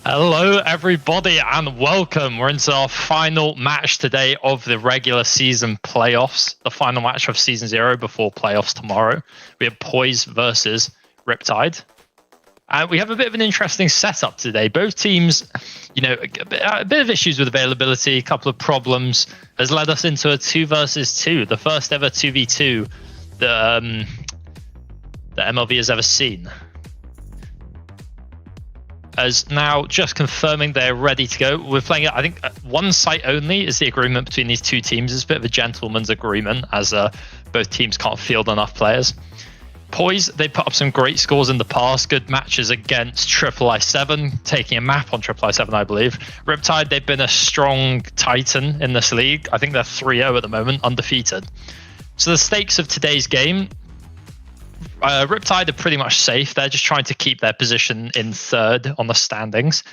Hello everybody and welcome. We're into our final match today of the regular season playoffs. The final match of season 0 before playoffs tomorrow. We have POISE versus RIPTIDE. And we have a bit of an interesting setup today. Both teams, a bit of issues with availability, a couple of problems has led us into a 2 versus 2, the first ever 2v2 that MLB has ever seen. As now just confirming they're ready to go. We're playing it, I think, one site only is the agreement between these two teams. It's a bit of a gentleman's agreement as both teams can't field enough players. POISE, they put up some great scores in the past, good matches against I7, taking a map on I7, I believe. RIPTIDE, they've been a strong titan in this league. I think they're 3-0 at the moment, undefeated. So the stakes of today's game, RIPTIDE are pretty much safe. They're just trying to keep their position in 3rd on the standings.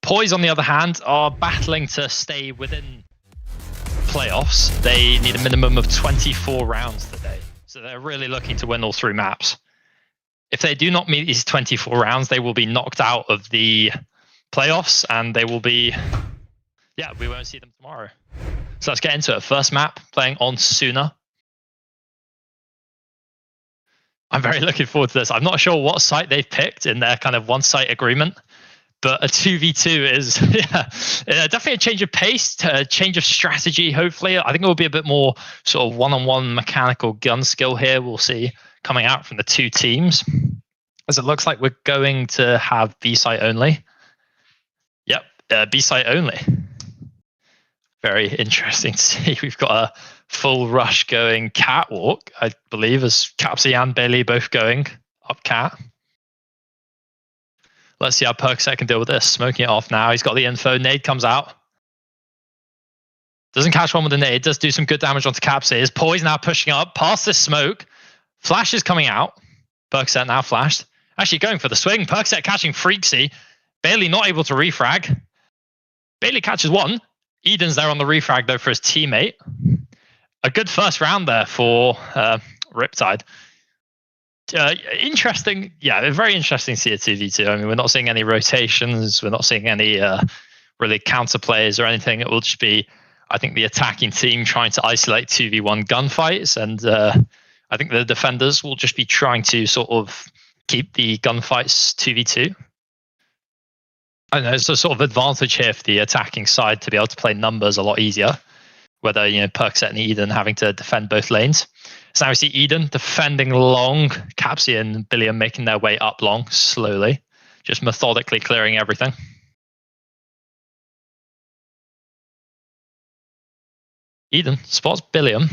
POISE, on the other hand, are battling to stay within playoffs. They need a minimum of 24 rounds today. So they're really looking to win all 3 maps. If they do not meet these 24 rounds, they will be knocked out of the playoffs and they will be... Yeah, we won't see them tomorrow. So let's get into it. First map, playing on Suna. I'm very looking forward to this. I'm not sure what site they've picked in their kind of one-site agreement, but a 2v2 is definitely a change of pace, a change of strategy, hopefully. I think it will be a bit more sort of one-on-one mechanical gun skill here we'll see coming out from the two teams. As it looks like we're going to have B-site only. Yep, B-site only. Very interesting to see. We've got a full rush going catwalk, I believe, as Capsy and Bailey both going up cat. Let's see how Percocet can deal with this. Smoking it off now. He's got the info. Nade comes out. Doesn't catch one with the nade. Does do some good damage onto Capsy. His POISE now pushing up past this smoke. Flash is coming out. Percocet now flashed. Actually going for the swing. Percocet catching Freaksy. Bailey not able to refrag. Bailey catches one. Eden's there on the refrag though for his teammate. A good first round there for RIPTIDE. Interesting, yeah, very interesting to see a 2v2. I mean, we're not seeing any rotations. We're not seeing any really counter plays or anything. It will just be, I think, the attacking team trying to isolate 2v1 gunfights. And I think the defenders will just be trying to sort of keep the gunfights 2v2. I don't know, it's a sort of advantage here for the attacking side to be able to play numbers a lot easier. Whether, Percocet and Eden having to defend both lanes. So now we see Eden defending long. Capsy and Billiam making their way up long, slowly. Just methodically clearing everything. Eden spots Billiam.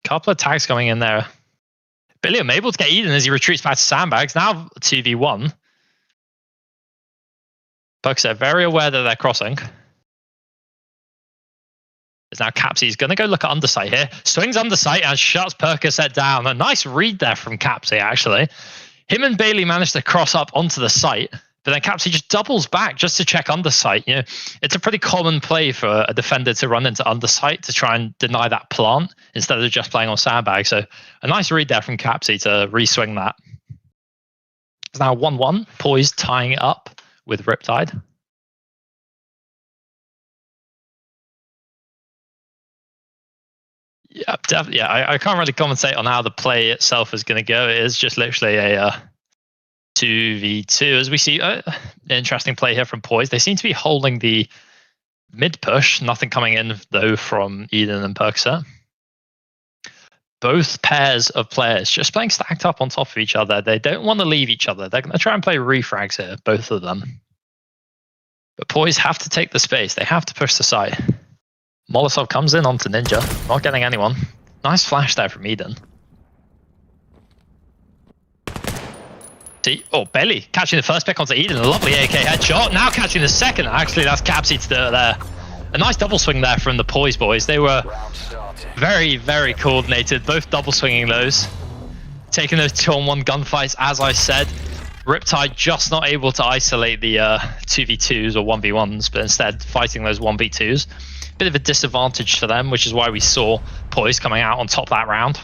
Couple of tags coming in there. Billiam able to get Eden as he retreats back to sandbags. Now 2v1. Percocet very aware that they're crossing. Is now Capsy's going to go look at undersight here. Swings undersight and shuts Percocet down. A nice read there from Capsy, actually. Him and Bailey managed to cross up onto the site, but then Capsy just doubles back just to check undersight. It's a pretty common play for a defender to run into undersight to try and deny that plant instead of just playing on sandbag. So a nice read there from Capsy to re-swing that. It's now 1-1. POISE tying it up with RIPTIDE. Yeah, definitely. Yeah, I can't really commentate on how the play itself is going to go. It is just literally a 2v2. As we see, an interesting play here from POISE. They seem to be holding the mid push. Nothing coming in, though, from Eden and Percocet. Both pairs of players just playing stacked up on top of each other. They don't want to leave each other. They're going to try and play refrags here, both of them. But POISE have to take the space. They have to push the site. Molotov comes in onto Ninja, not getting anyone. Nice flash there from Eden. See, Bailey catching the first pick onto Eden, a lovely AK headshot. Now catching the second, actually that's Capsy to do it there. A nice double swing there from the POISE boys. They were very, very coordinated, both double swinging those. Taking those 2-on-1 gunfights, as I said. RIPTIDE just not able to isolate the 2v2s or 1v1s, but instead fighting those 1v2s. Bit of a disadvantage for them, which is why we saw POISE coming out on top that round.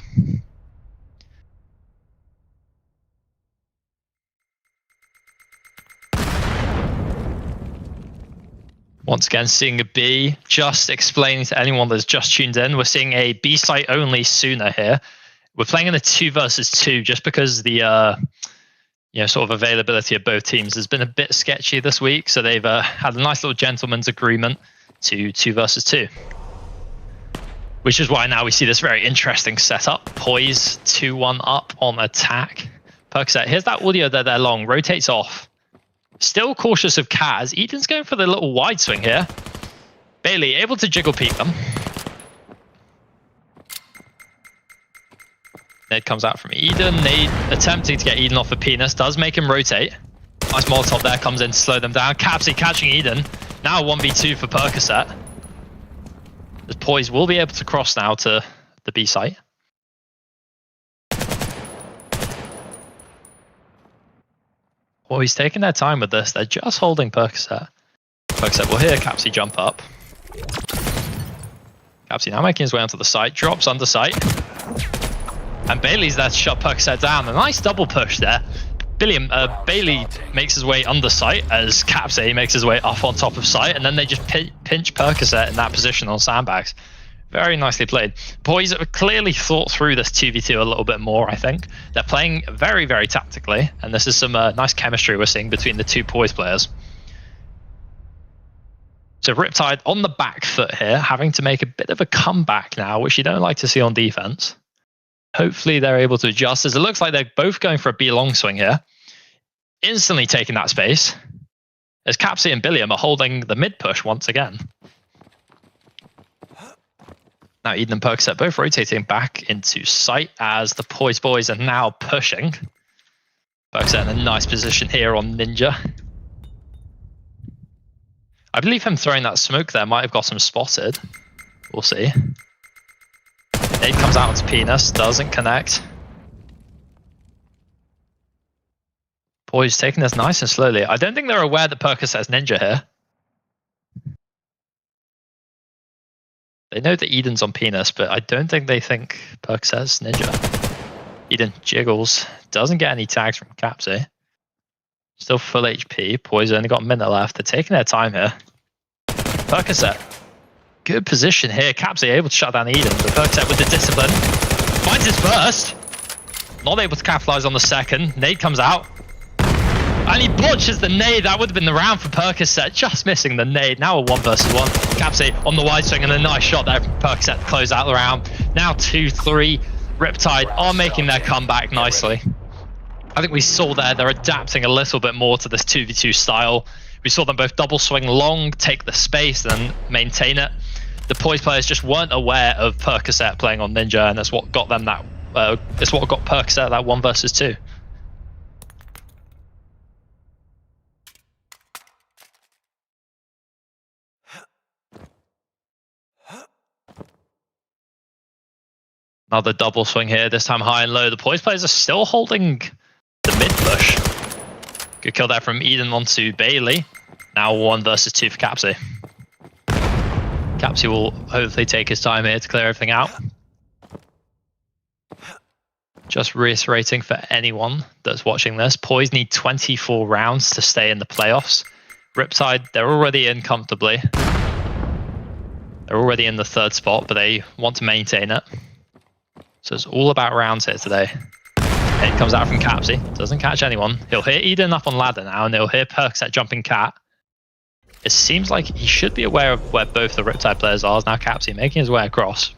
Once again, seeing a B. Just explaining to anyone that's just tuned in, we're seeing a B site only sooner here. We're playing in a 2 versus 2 just because the sort of availability of both teams has been a bit sketchy this week. So they've had a nice little gentleman's agreement to 2 versus 2. Which is why now we see this very interesting setup. Poise 2-1 up on attack. Percocet, here's that audio that they're long, rotates off. Still cautious of Kaz. Eden's going for the little wide swing here. Bailey able to jiggle peek them. Nade comes out from Eden. Nade attempting to get Eden off of penis. Does make him rotate. Nice Molotov there comes in to slow them down. Capsy catching Eden. Now 1v2 for Percocet. The Poise will be able to cross now to the B site. Poise taking their time with this. They're just holding Percocet. Percocet will hear Capsy jump up. Capsy now making his way onto the site. Drops under site. And Bailey's there to shut Percocet down. A nice double push there. Bailey makes his way under site as Capsy makes his way up on top of site, and then they just pinch Percocet in that position on sandbags. Very nicely played. Boys have clearly thought through this 2v2 a little bit more, I think. They're playing very, very tactically, and this is some nice chemistry we're seeing between the two Poise players. So Riptide on the back foot here, having to make a bit of a comeback now, which you don't like to see on defense. Hopefully they're able to adjust, as it looks like they're both going for a B long swing here. Instantly taking that space, as Capsy and Billiam are holding the mid push once again. Now Eden and Percocet both rotating back into sight as the Poise boys are now pushing. Percocet in a nice position here on Ninja. I believe him throwing that smoke there might have got him spotted. We'll see. Nade comes out onto Penis, doesn't connect. Poise taking this nice and slowly. I don't think they're aware that Percocet's Ninja here. They know that Eden's on Penis, but I don't think they think Percocet's Ninja. Eden jiggles. Doesn't get any tags from Capsy. Still full HP. Poise only got a minute left. They're taking their time here. Percocet. Good position here. Capsy able to shut down Eden, but Percocet with the discipline. Finds his first. Not able to capitalize on the second. Nade comes out. And he botches the nade. That would have been the round for Percocet. Just missing the nade. Now a 1 versus 1. Capsy on the wide swing and a nice shot there from Percocet to close out the round. Now 2-3. Riptide are making their comeback nicely. I think we saw there they're adapting a little bit more to this 2v2 style. We saw them both double swing long, take the space, and maintain it. The Poise players just weren't aware of Percocet playing on Ninja, and that's what got them that. It's what got Percocet that 1 versus 2. Another double swing here, this time high and low. The Poise players are still holding the mid push. Good kill there from Eden onto Bailey. Now 1 versus 2 for Capsy. Capsy will hopefully take his time here to clear everything out. Just reiterating for anyone that's watching this, Poise need 24 rounds to stay in the playoffs. Riptide, they're already in comfortably. They're already in the 3rd spot, but they want to maintain it. So it's all about rounds here today. It comes out from Capsy, doesn't catch anyone. He'll hear Eden up on ladder now, and he'll hear Percocet jumping cat. It seems like he should be aware of where both the Riptide players are. Now Capsy making his way across.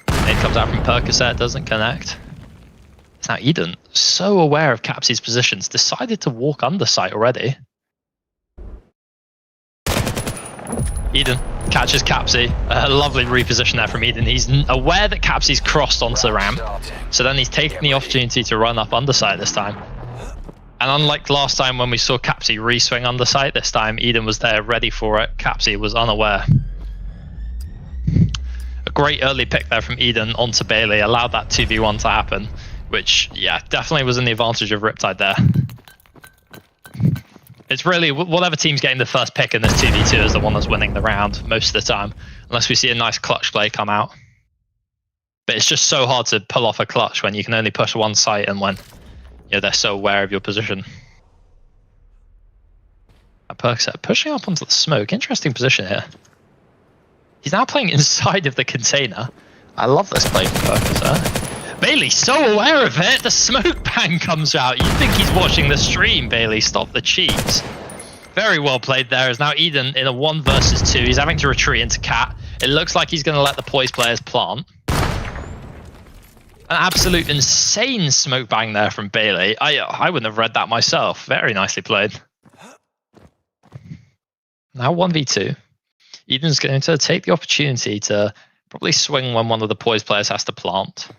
It comes out from Percocet, doesn't connect. It's now Eden, so aware of Capsy's positions, decided to walk under site already. Eden catches Capsy. A lovely reposition there from Eden. He's aware that Capsy's crossed onto the ramp, so then he's taken the opportunity to run up underside this time. And unlike last time when we saw Capsy re-swing underside, this time Eden was there ready for it. Capsy was unaware. A great early pick there from Eden onto Bailey, allowed that 2v1 to happen, which, yeah, definitely was in the advantage of Riptide there. It's really, whatever team's getting the first pick in this 2v2 is the one that's winning the round most of the time, unless we see a nice clutch play come out. But it's just so hard to pull off a clutch when you can only push one site and when they're so aware of your position. Percocet pushing up onto the smoke. Interesting position here. He's now playing inside of the container. I love this play from Percocet. Bailey's so aware of it. The smoke bang comes out. You'd think he's watching the stream, Bailey. Stop the cheats. Very well played there. As now Eden in a 1 versus 2. He's having to retreat into Cat. It looks like he's going to let the Poise players plant. An absolute insane smoke bang there from Bailey. I wouldn't have read that myself. Very nicely played. Now 1v2. Eden's going to take the opportunity to probably swing when one of the Poise players has to plant.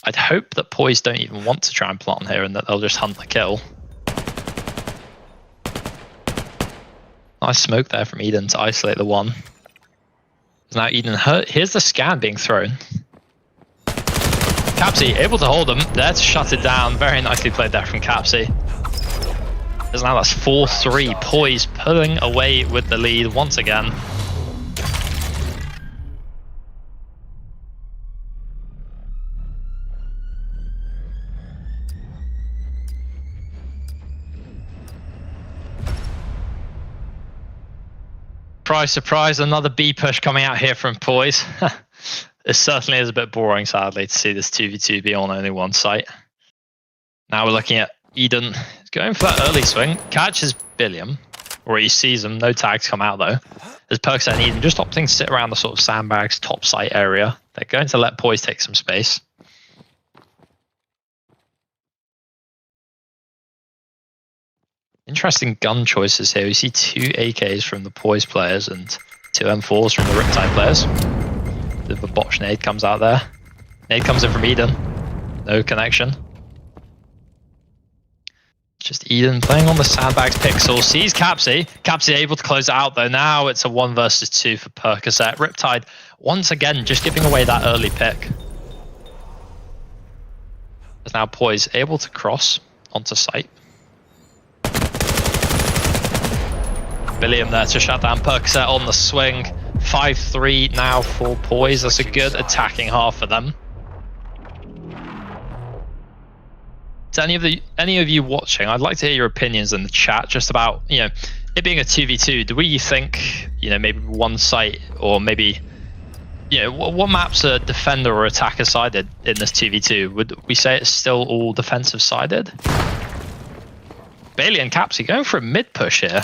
I'd hope that Poise don't even want to try and plant here and that they'll just hunt the kill. Nice smoke there from Eden to isolate the one. Now Eden hurt. Here's the scan being thrown. Capsy able to hold them. There to shut it down. Very nicely played there from Capsy. As now that's 4-3. Poise pulling away with the lead once again. Surprise, surprise, another B push coming out here from Poise. It certainly is a bit boring, sadly, to see this 2v2 be on only one site. Now we're looking at Eden going for that early swing, catches Billiam, or he sees him, no tags come out though. As Percocet and Eden just opting to sit around the sort of sandbags top site area. They're going to let Poise take some space. Interesting gun choices here. We see 2 AKs from the Poise players and 2 M4s from the Riptide players. Bit of a botch nade comes out there. Nade comes in from Eden. No connection. Just Eden playing on the sandbags pixel. Sees Capsy. Capsy able to close it out though. Now it's a 1 versus 2 for Percocet. Riptide once again just giving away that early pick. As now Poise able to cross onto site. Billiam there to shut down Percocet on the swing. 5-3 now for Poise. That's a good attacking half for them. To any of you watching, I'd like to hear your opinions in the chat just about, it being a 2v2. Do we think, maybe one site or maybe, what maps are defender or attacker sided in this 2v2? Would we say it's still all defensive sided? Bailey and Capsy going for a mid push here.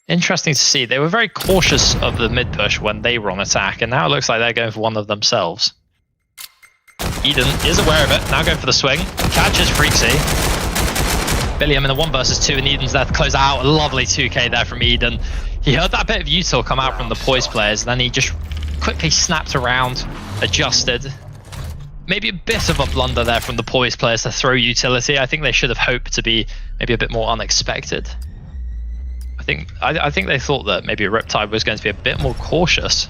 Interesting to see. They were very cautious of the mid push when they were on attack, and now it looks like they're going for one of themselves. Eden is aware of it, now going for the swing. Catches Freaksy. Billiam in a 1 versus 2, and Eden's there to close out. A lovely 2k there from Eden. He heard that bit of util come out from the Poise players, and then he just quickly snapped around, adjusted. Maybe a bit of a blunder there from the Poise players to throw utility. I think they should have hoped to be maybe a bit more unexpected. I think they thought that maybe Riptide was going to be a bit more cautious.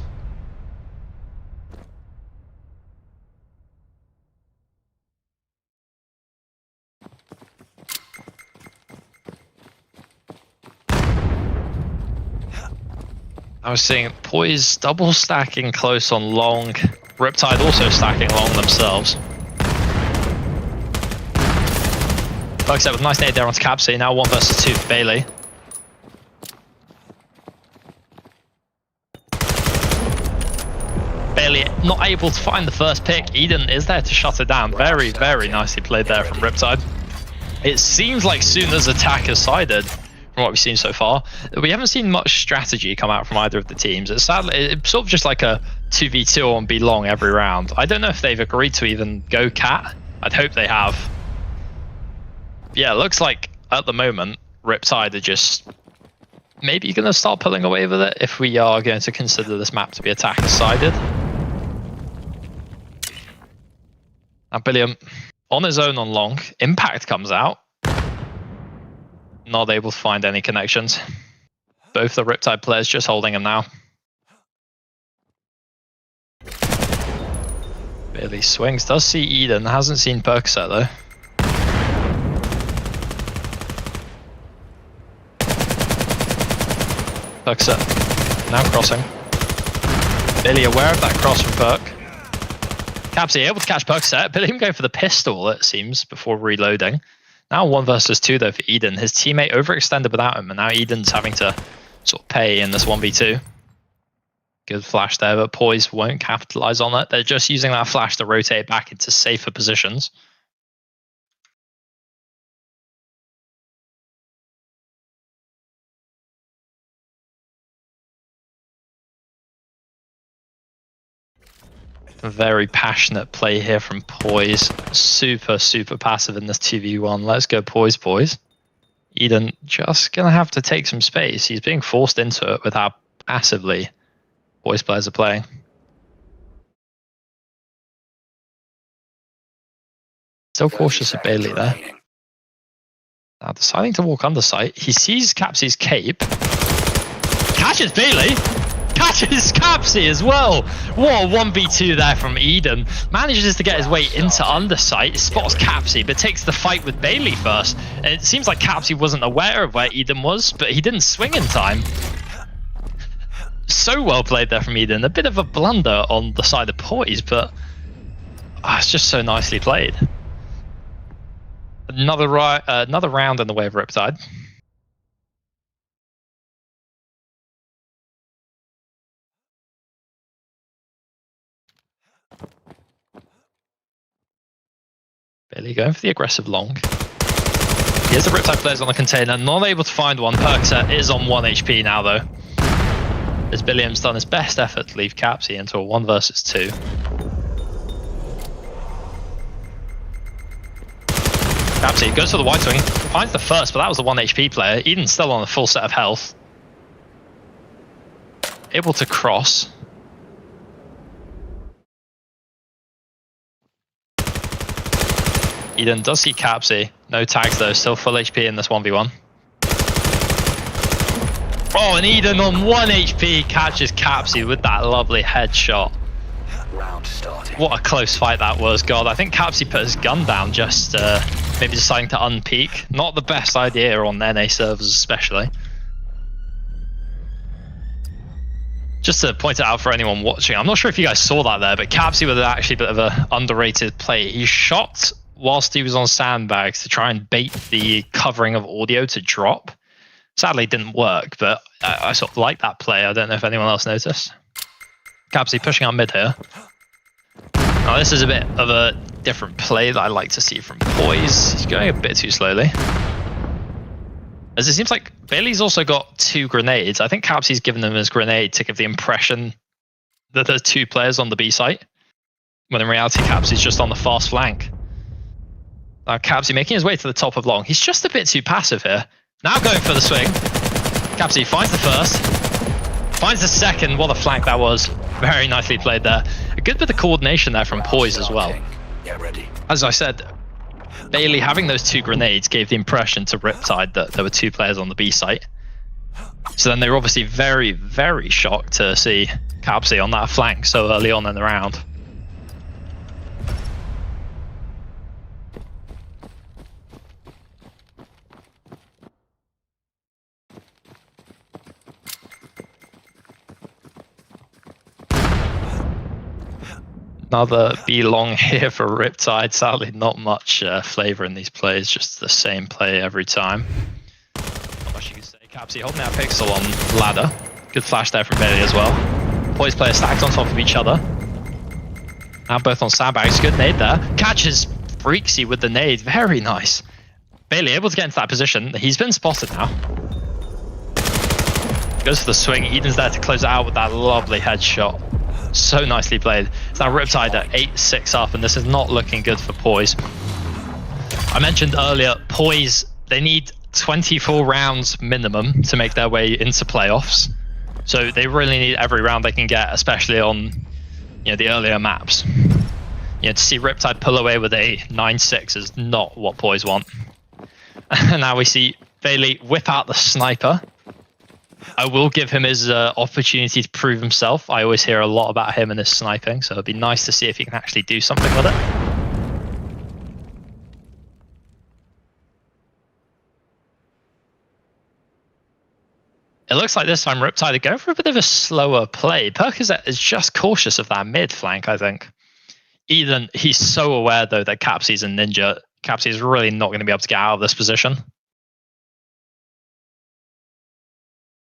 I was seeing Poise double stacking close on long. Riptide also stacking long themselves. Percocet with a nice nade there onto Capsy. Now 1 versus 2 for Bailey. Bailey not able to find the first pick. Eden is there to shut it down. Very, very nicely played there from Riptide. It seems like soon as attack is sided, from what we've seen so far, we haven't seen much strategy come out from either of the teams. It's sadly, it's sort of just like a 2v2 on B long every round. I don't know if they've agreed to even go cat. I'd hope they have. Yeah, it looks like at the moment, Riptide are just maybe going to start pulling away with it if we are going to consider this map to be attacker sided. Now Billiam on his own on long. Impact comes out. Not able to find any connections. Both the Riptide players just holding him now. Bailey swings. Does see Eden. Hasn't seen Percocet though. Percocet now crossing. Bailey aware of that cross from Perk. Capsy able to catch Percocet, but him go for the pistol, it seems, before reloading. Now 1 versus 2 though for Eden. His teammate overextended without him, and now Eden's having to sort of pay in this 1v2. Good flash there, but POISE won't capitalize on it. They're just using that flash to rotate back into safer positions. A very passionate play here from POISE. Super, super passive in this 2v1. Let's go POISE, boys. Eden just going to have to take some space. He's being forced into it with how passively POISE players are playing. Still cautious of Bailey there. Now deciding to walk under sight. He sees Capsy's cape. Catches Bailey! Catches Capsy as well! What a 1v2 there from Eden. Manages to get his way into undersight, spots Capsy, but takes the fight with Bailey first. And it seems like Capsy wasn't aware of where Eden was, but he didn't swing in time. So well played there from Eden. A bit of a blunder on the side of POISE, but it's just so nicely played. Another round in the way of Riptide. Bailey going for the aggressive long. Here's the Riptide players on the container, not able to find one. Perkset is on 1 HP now though, as Billiam's done his best effort to leave Capsy into a 1 versus 2. Capsy goes for the wide swing, finds the first, but that was the 1 HP player. Eden's still on a full set of health. Able to cross. Eden does see Capsy. No tags though, still full HP in this 1v1. Oh, and Eden on 1 HP catches Capsy with that lovely headshot. What a close fight that was. God, I think Capsy put his gun down just maybe deciding to unpeak. Not the best idea on NA servers especially. Just to point it out for anyone watching, I'm not sure if you guys saw that there, but Capsy was actually a bit of an underrated play. He shot whilst he was on sandbags to try and bait the covering of audio to drop. Sadly, it didn't work, but I sort of like that play. I don't know if anyone else noticed. Capsy pushing out mid here. Now this is a bit of a different play that I like to see from POISE. He's going a bit too slowly. As it seems like Bailey's also got 2 grenades. I think Capsy's given him his grenade to give the impression that there's 2 players on the B site, when in reality Capsy's just on the fast flank. Now Capsy making his way to the top of long. He's just a bit too passive here. Now going for the swing. Capsy finds the first, finds the second. What a flank that was. Very nicely played there. A good bit of coordination there from POISE as well. As I said, Bailey having those 2 grenades gave the impression to Riptide that there were 2 players on the B site. So then they were obviously very, very shocked to see Capsy on that flank so early on in the round. Another B long here for Riptide. Sadly, not much flavor in these plays, just the same play every time. Not much you can say. Capsy holding out Pixel on ladder. Good flash there from Bailey as well. POISE players stacked on top of each other. Now both on sandbags. Good nade there. Catches Freaksy with the nade. Very nice. Bailey able to get into that position. He's been spotted now. Goes for the swing. Eden's there to close it out with that lovely headshot. So nicely played. It's now Riptide at 8-6 up, and this is not looking good for POISE. I mentioned earlier, POISE, they need 24 rounds minimum to make their way into playoffs. So they really need every round they can get, especially on the earlier maps. To see Riptide pull away with a 9-6 is not what POISE want. And now we see Bailey whip out the sniper. I will give him his opportunity to prove himself. I always hear a lot about him and his sniping, so it'd be nice to see if he can actually do something with it. It looks like this time Riptide are going for a bit of a slower play. Percocet is just cautious of that mid flank, I think. Eden, he's so aware though that Capsy's a ninja. Capsy is really not going to be able to get out of this position.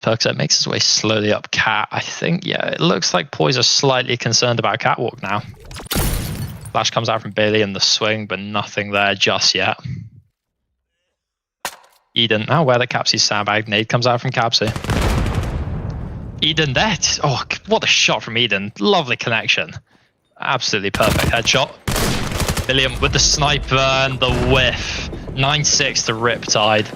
Perkset makes his way slowly up Cat. I think, yeah, it looks like POISE are slightly concerned about Catwalk now. Flash comes out from Bailey in the swing, but nothing there just yet. Eden, now where the Capsy's sandbag. Nade comes out from Capsy. Eden there. Oh, what a shot from Eden. Lovely connection. Absolutely perfect headshot. William with the sniper and the whiff. 9-6 to Riptide.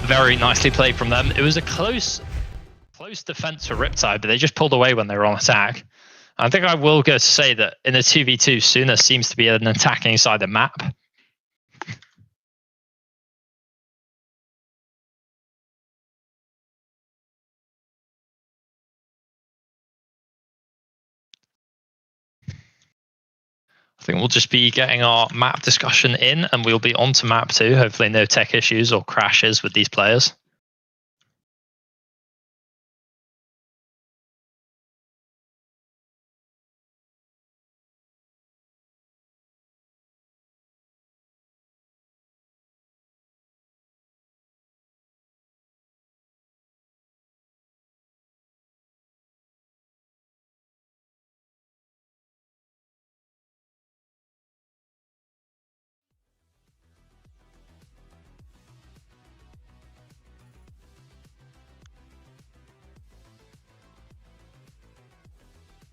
Very nicely played from them. It was a close defense for Riptide, but they just pulled away when they were on attack. I think I will go to say that in a 2v2, Suna seems to be an attacking side of the map. I think we'll just be getting our map discussion in, and we'll be on to map 2. Hopefully no tech issues or crashes with these players.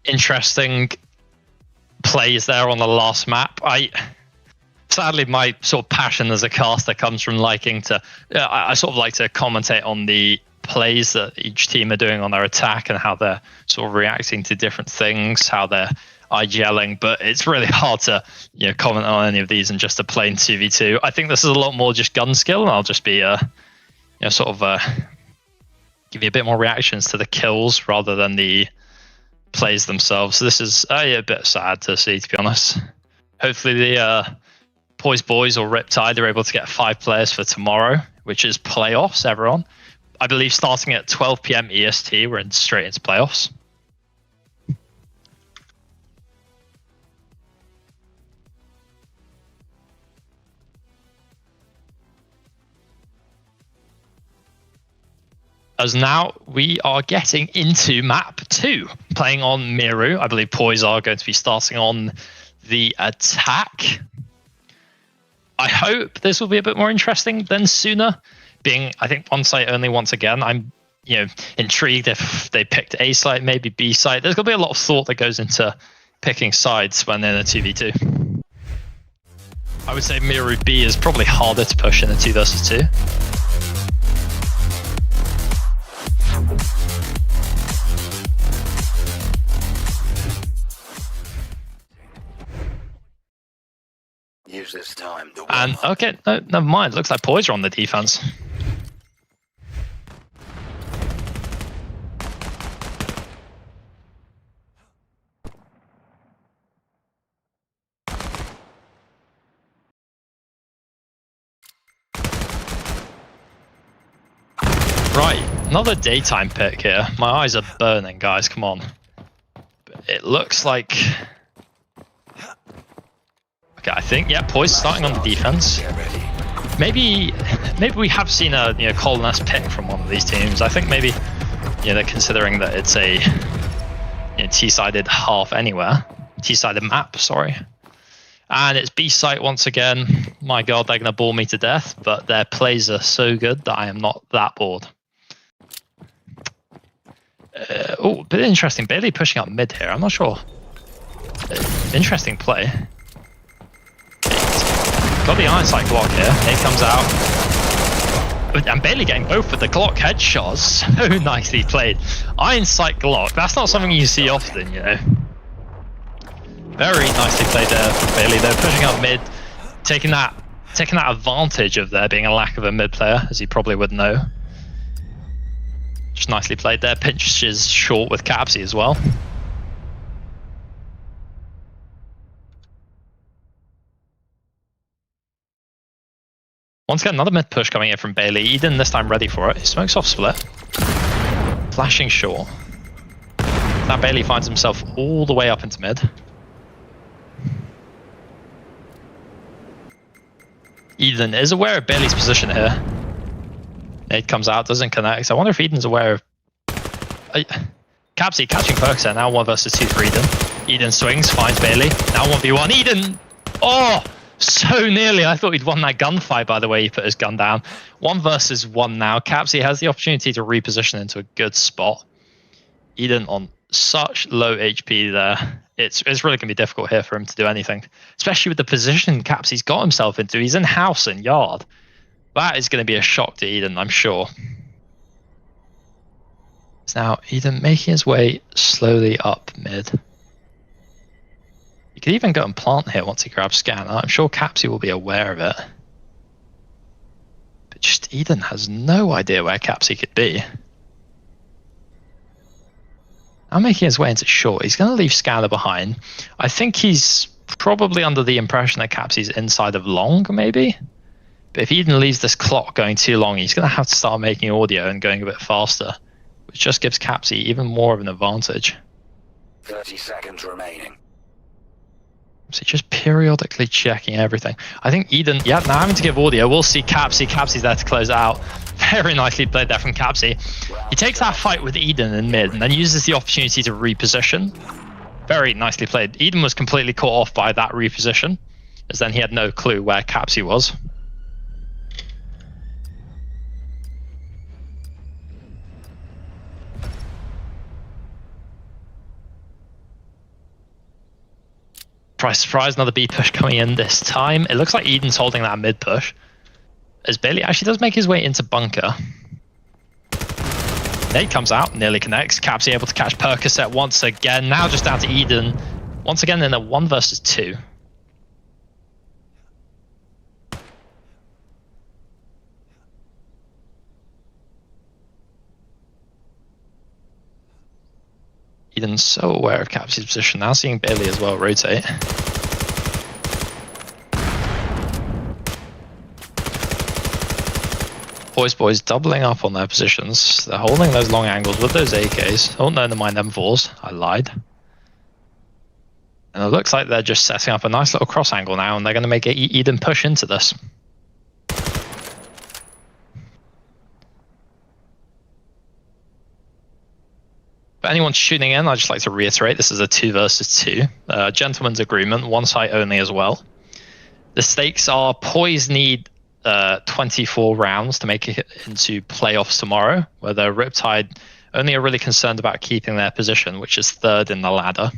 Interesting plays there on the last map. Sadly, my sort of passion as a caster comes from liking to, I sort of like to commentate on the plays that each team are doing on their attack and how they're sort of reacting to different things, how they're IGLing, but it's really hard to comment on any of these in just a plain 2v2. I think this is a lot more just gun skill, and I'll just be give you a bit more reactions to the kills rather than the plays themselves. So this is a bit sad to see, to be honest. Hopefully the POISE boys or Riptide are able to get 5 players for tomorrow, which is playoffs, everyone. I believe starting at 12 PM EST, we're straight into playoffs. As now we are getting into map 2, playing on Miru. I believe POISE are going to be starting on the attack. I hope this will be a bit more interesting than Suna, being, I think, one site only once again. I'm intrigued if they picked A site, maybe B site. There's going to be a lot of thought that goes into picking sides when in a 2v2. I would say Miru B is probably harder to push in a 2 versus 2. Use this time to and okay, no, never mind. Looks like POISE are on the defense. Right, another daytime pick here. My eyes are burning, guys. Come on. It looks like. Okay, I think, yeah, POISE starting on the defense. Maybe we have seen a Colonist pick from one of these teams. I think maybe they're considering that it's a T-sided half anywhere. T-sided map, sorry. And it's B site once again. My god, they're gonna bore me to death, but their plays are so good that I am not that bored. Oh, bit interesting. Bailey pushing up mid here. I'm not sure. Interesting play. Got the iron sight Glock here. It comes out. And Bailey getting both with the Glock headshots. So nicely played. Iron sight Glock. That's not something you see often, Very nicely played there from Bailey. They're pushing up mid, taking that advantage of there being a lack of a mid player, as you probably would know. Just nicely played there. Pinches short with Capsy as well. Once again, another mid push coming in from Bailey. Eden this time ready for it. He smokes off split. Flashing short. Now Bailey finds himself all the way up into mid. Eden is aware of Bailey's position here. Nade comes out, doesn't connect. I wonder if Eden's aware of... Capsy catching Percocet, now 1 versus 2 for Eden. Eden swings, finds Bailey. Now 1v1. Eden! Oh! So nearly. I thought he'd won that gunfight by the way he put his gun down. 1 versus 1 now. Capsy has the opportunity to reposition into a good spot. Eden on such low HP there. It's really going to be difficult here for him to do anything. Especially with the position Capsy's got himself into. He's in house and yard. That is going to be a shock to Eden, I'm sure. So now Eden making his way slowly up mid. He could even go and plant here once he grabs Scanner. I'm sure Capsy will be aware of it. But just Eden has no idea where Capsy could be. Now making his way into short, he's going to leave Scanner behind. I think he's probably under the impression that Capsy's inside of long, maybe? But if Eden leaves this clock going too long, he's going to have to start making audio and going a bit faster, which just gives Capsy even more of an advantage. 30 seconds remaining. So just periodically checking everything. I think Eden, yeah, now having to give audio. We'll see Capsy. Capsy's there to close out. Very nicely played there from Capsy. He takes that fight with Eden in mid and then uses the opportunity to reposition. Very nicely played. Eden was completely caught off by that reposition, as then he had no clue where Capsy was. Surprise, surprise, another B push coming in this time. It looks like Eden's holding that mid push, as Bailey actually does make his way into bunker. Nate comes out, nearly connects. Capsy able to catch Percocet once again. Now just down to Eden. Once again in a 1 versus 2. Eden's so aware of Capsy's position, now seeing Bailey as well rotate. POISE boys doubling up on their positions. They're holding those long angles with those AKs. Oh no, never mind them M4s. I lied. And it looks like they're just setting up a nice little cross angle now, and they're going to make Eden push into this. For anyone tuning in, I'd just like to reiterate this is a 2 versus 2. Gentleman's agreement, 1 site only as well. The stakes are POISE need 24 rounds to make it into playoffs tomorrow, where the RIPTIDE only are really concerned about keeping their position, which is 3rd in the ladder.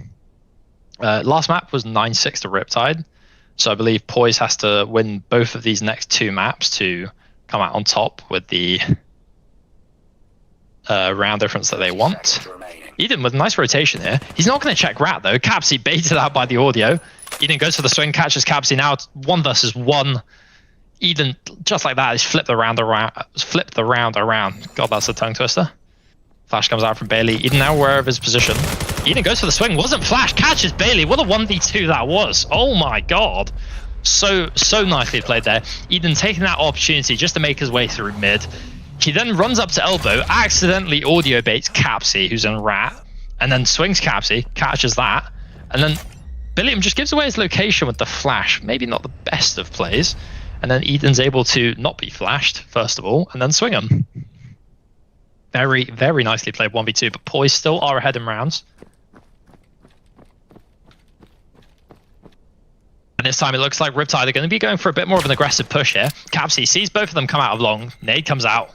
Last map was 9-6 to RIPTIDE, so I believe POISE has to win both of these next 2 maps to come out on top with the round difference that they want. Eden with a nice rotation here. He's not going to check rat though. Capsy baited out by the audio. Eden goes for the swing, catches Capsy. Now it's 1 versus 1. Eden, just like that, has flipped the round around. God, that's a tongue twister. Flash comes out from Bailey. Eden now aware of his position. Eden goes for the swing, wasn't flash, catches Bailey. What a 1v2 that was. Oh my god. So nicely played there. Eden taking that opportunity just to make his way through mid. He then runs up to elbow, accidentally audio baits Capsy, who's in rat, and then swings Capsy, catches that, and then Billiam just gives away his location with the flash. Maybe not the best of plays. And then Eden's able to not be flashed, first of all, and then swing him. Very, very nicely played 1v2, but POISE still are ahead in rounds. And this time it looks like RIPTIDE are going to be going for a bit more of an aggressive push here. Capsy sees both of them come out of long. Nade comes out.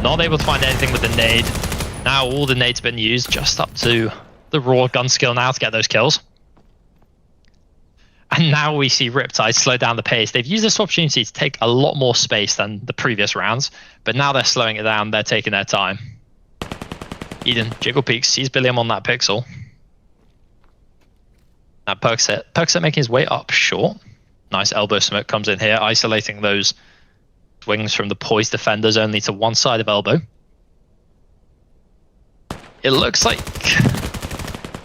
Not able to find anything with the nade. Now all the nades have been used, just up to the raw gun skill now to get those kills. And now we see RIPTIDE slow down the pace. They've used this opportunity to take a lot more space than the previous rounds, but now they're slowing it down. They're taking their time. Eden jiggle peeks, sees Billiam on that pixel. Now Percocet making his way up short. Nice elbow smoke comes in here, isolating those swings from the POISE defenders only to one side of elbow. It looks like,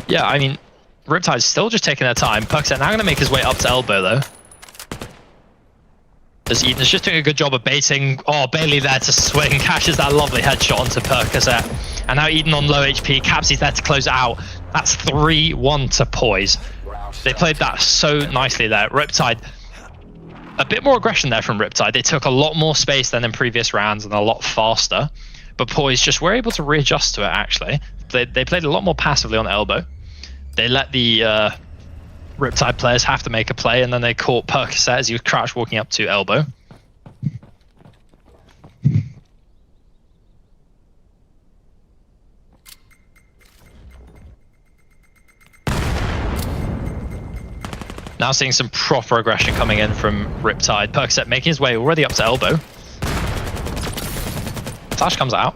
yeah, I mean, RIPTIDE's still just taking their time. Percocet now going to make his way up to elbow though. As Eden's just doing a good job of baiting. Oh, Bailey there to swing, catches that lovely headshot onto Percocet. And now Eden on low HP, Capsy's there to close it out. That's 3-1 to POISE. They played that so nicely there. RIPTIDE A bit more aggression there from Riptide. They took a lot more space than in previous rounds and a lot faster. But POISE just were able to readjust to it, actually. They played a lot more passively on elbow. They let the Riptide players have to make a play, and then they caught Percocet as he was crouch walking up to elbow. Now seeing some proper aggression coming in from Riptide. Percocet making his way already up to elbow. Flash comes out.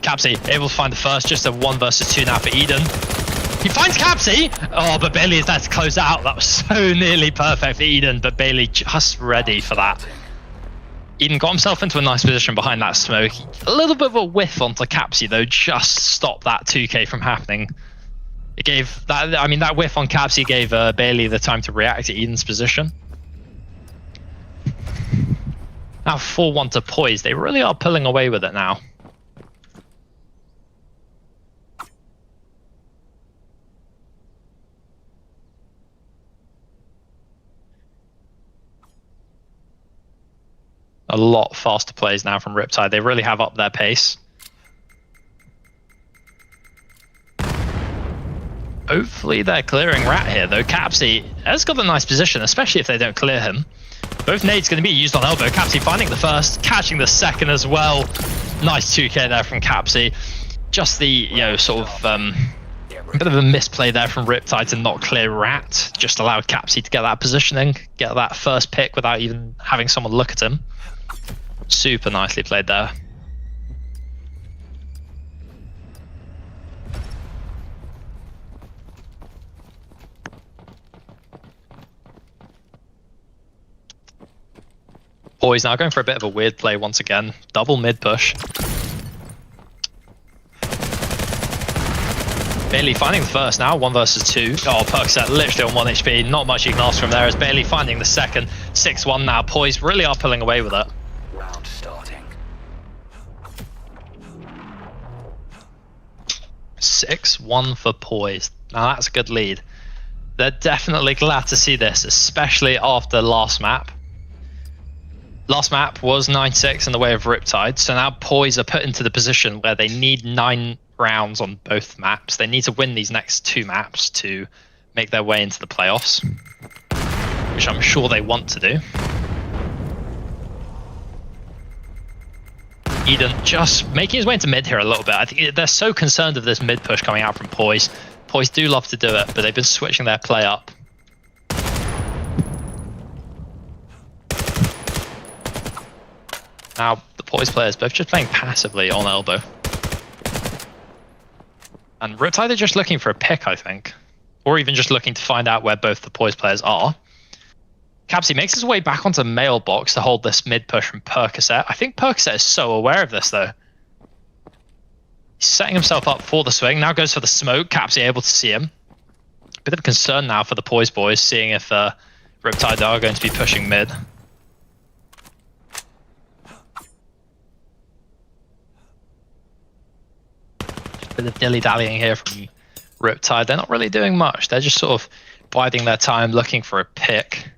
Capsy able to find the first, just a 1 versus 2 now for Eden. He finds Capsy! Oh, but Bailey is there to close out. That was so nearly perfect for Eden, but Bailey just ready for that. Eden got himself into a nice position behind that smoke. A little bit of a whiff onto Capsy though, just stopped that 2k from happening. It gave that, I mean, that whiff on Capsy gave Bailey the time to react to Eden's position. Now 4-1 to POISE. They really are pulling away with it now. A lot faster plays now from Riptide. They really have upped their pace. Hopefully they're clearing Rat here, though. Capsy has got a nice position, especially if they don't clear him. Both nades going to be used on elbow. Capsy finding the first, catching the second as well. Nice 2k there from Capsy. Just the, you know, sort of bit of a misplay there from Riptide to not clear Rat. Just allowed Capsy to get that positioning, get that first pick without even having someone look at him. Super nicely played there. POISE now going for a bit of a weird play once again. Double mid push. Bailey finding the first now, 1 versus 2. Oh, Percocet literally on 1 HP. Not much you can ask from there as Bailey finding the second. 6-1 now. POISE really are pulling away with it. Round starting. 6-1 for POISE. Now that's a good lead. They're definitely glad to see this, especially after last map. Last map was 9-6 in the way of Riptide, so now POISE are put into the position where they need 9 rounds on both maps. They need to win these next 2 maps to make their way into the playoffs, which I'm sure they want to do. Eden just making his way into mid here a little bit. I think they're so concerned of this mid push coming out from POISE. POISE do love to do it, but they've been switching their play up. Now, the POISE players both just playing passively on elbow. And Riptide are just looking for a pick, I think. Or even just looking to find out where both the POISE players are. Capsy makes his way back onto mailbox to hold this mid push from Percocet. I think Percocet is so aware of this, though. He's setting himself up for the swing. Now goes for the smoke. Capsy able to see him. Bit of a concern now for the POISE boys, seeing if Riptide are going to be pushing mid. Bit of dilly-dallying here from Riptide. They're not really doing much. They're just sort of biding their time, looking for a pick,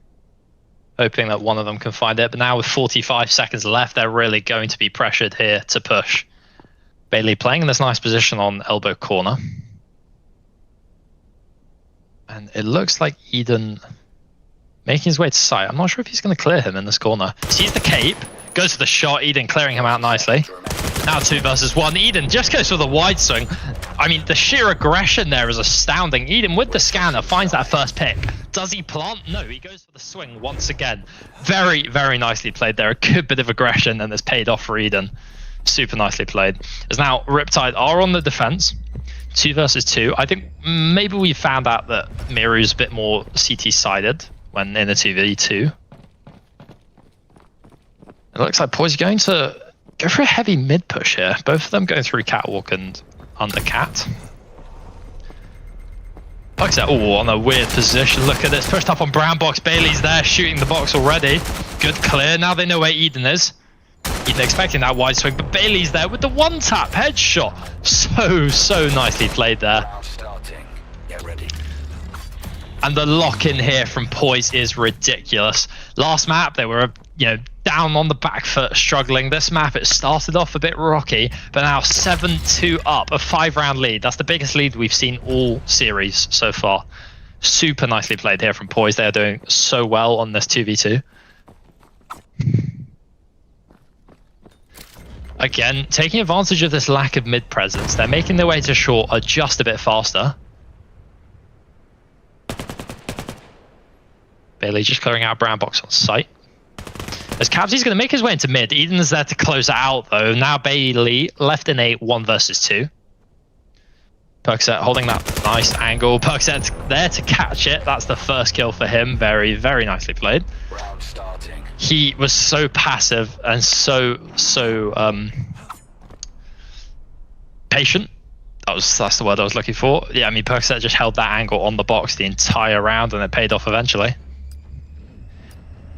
hoping that one of them can find it. But now with 45 seconds left, they're really going to be pressured here to push. Bailey playing in this nice position on elbow corner. And it looks like Eden making his way to site. I'm not sure if he's going to clear him in this corner. Sees the cape, goes for the shot. Eden clearing him out nicely. Now 2 versus 1. Eden just goes for the wide swing. I mean, the sheer aggression there is astounding. Eden with the scanner finds that first pick. Does he plant? No, he goes for the swing once again. Very, very nicely played there. A good bit of aggression, and it's paid off for Eden. Super nicely played. As now Riptide are on the defense. 2 versus 2. I think maybe we found out that Miru's a bit more CT-sided when in a 2v2. It looks like POISE going to go for a heavy mid push here. Both of them going through Catwalk and under Cat. Percocet, oh, on a weird position. Look at this. Pushed up on brown box. Bailey's there shooting the box already. Good clear. Now they know where Eden is. Eden expecting that wide swing, but Bailey's there with the one-tap headshot. So nicely played there. Starting. Get ready. And the lock-in here from POISE is ridiculous. Last map, they were, down on the back foot, struggling. This map, it started off a bit rocky, but now 7-2 up, a 5-round lead. That's the biggest lead we've seen all series so far. Super nicely played here from POISE. They are doing so well on this 2v2. Again, taking advantage of this lack of mid presence, they're making their way to short just a bit faster. Bailey just clearing out brown box on site. As Cabsy's going to make his way into mid. Eden is there to close it out though. Now Bailey left in a 1 versus 2. Percocet holding that nice angle. Percocet's there to catch it. That's the first kill for him. Very, very nicely played. Round starting. He was so passive and so patient. That's the word I was looking for. Yeah, I mean, Percocet just held that angle on the box the entire round and it paid off eventually.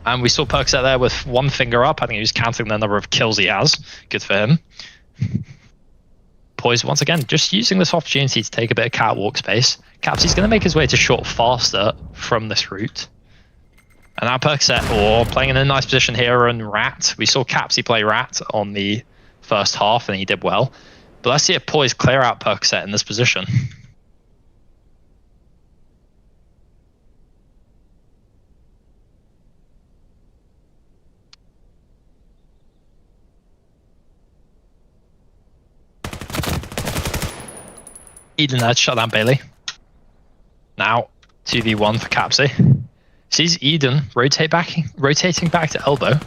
And we saw Percocet there with 1 finger up. I think he was counting the number of kills he has. Good for him. POISE, once again, just using this opportunity to take a bit of catwalk space. Capsy's going to make his way to short faster from this route. And now Percocet, playing in a nice position here on Rat. We saw Capsy play Rat on the first half and he did well. But let's see if POISE clear out Percocet in this position. Eden there to shut down Bailey. Now 2v1 for Capsy. Sees Eden rotating back to elbow.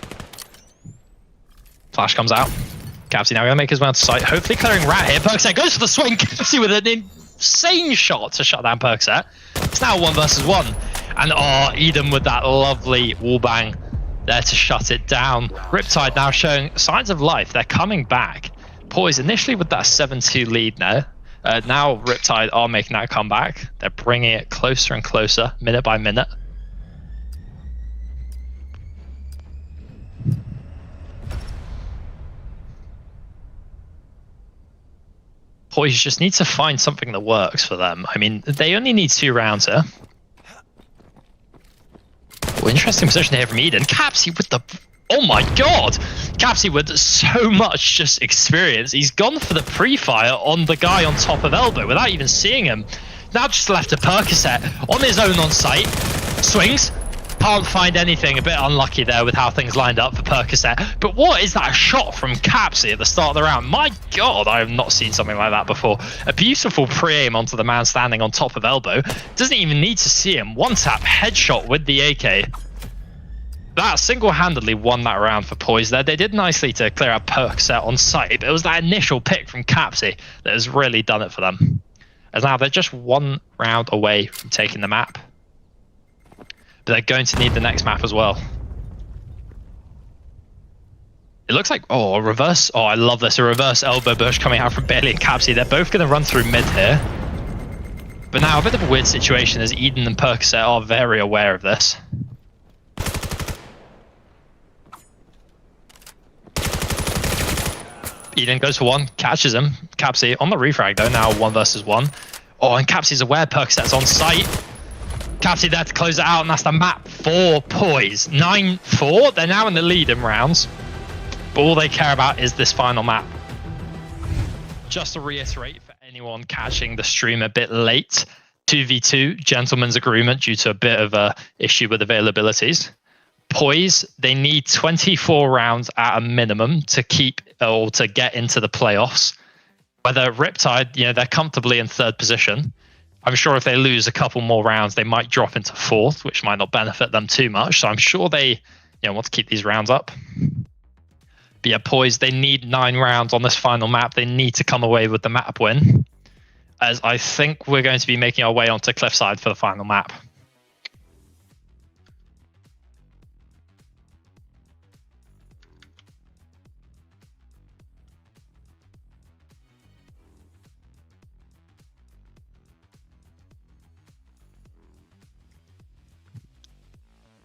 Flash comes out. Capsy now going to make his way to site. Hopefully clearing Rat here. Percocet goes for the swing. Capsy with an insane shot to shut down Percocet. It's now 1 versus 1. And Eden with that lovely wallbang there to shut it down. Riptide now showing signs of life. They're coming back. POISE initially with that 7-2 lead now. Now Riptide are making that comeback. They're bringing it closer and closer, minute by minute. POISE just need to find something that works for them. I mean, they only need 2 rounds here. Interesting position here from Eden. Capsy with the... Oh my god! Capsy with so much just experience. He's gone for the pre-fire on the guy on top of elbow without even seeing him. Now just left a Percocet on his own on site. Swings. Can't find anything. A bit unlucky there with how things lined up for Percocet. But what is that shot from Capsy at the start of the round? My god, I have not seen something like that before. A beautiful pre-aim onto the man standing on top of elbow. Doesn't even need to see him. 1-tap headshot with the AK. That single-handedly won that round for POISE there. They did nicely to clear out Percocet on site, but it was that initial pick from Capsy that has really done it for them. As now they're just 1 round away from taking the map. But they're going to need the next map as well. It looks like, a reverse. I love this. A reverse elbow bush coming out from Bailey and Capsy. They're both going to run through mid here. But now a bit of a weird situation as Eden and Percocet are very aware of this. Eden goes for 1, catches him. Capsy on the refrag though, now 1 versus 1. And Capsy's aware Percocet's on site. Capsy there to close it out, and that's the map for POISE. 9-4, they're now in the lead in rounds. But all they care about is this final map. Just to reiterate for anyone catching the stream a bit late, 2v2, gentleman's agreement due to a bit of a issue with availabilities. POISE, they need 24 rounds at a minimum to keep or to get into the playoffs. Whether Riptide, they're comfortably in 3rd position. I'm sure if they lose a couple more rounds, they might drop into 4th, which might not benefit them too much. So I'm sure they want to keep these rounds up. But yeah, POISE, they need 9 rounds on this final map. They need to come away with the map win. As I think we're going to be making our way onto Cliffside for the final map.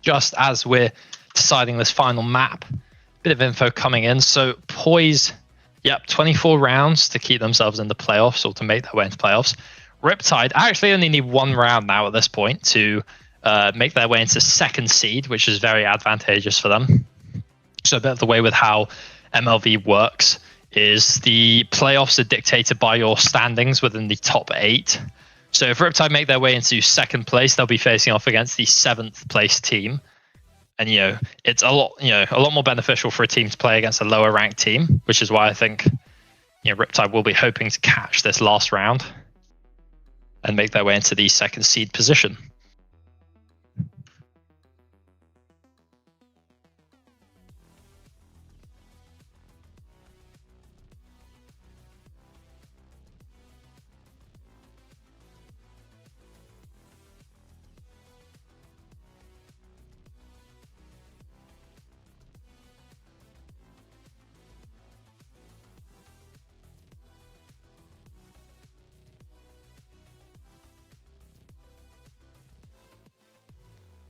Just as we're deciding this final map, bit of info coming in. So POISE, 24 rounds to keep themselves in the playoffs or to make their way into playoffs. Riptide actually only need one round now at this point to make their way into second seed, which is very advantageous for them. So a bit of the way with how MLV works is the playoffs are dictated by your standings within the top 8. So if Riptide make their way into second place, they'll be facing off against the 7th place team. And it's a lot more beneficial for a team to play against a lower ranked team, which is why I think Riptide will be hoping to catch this last round and make their way into the second seed position.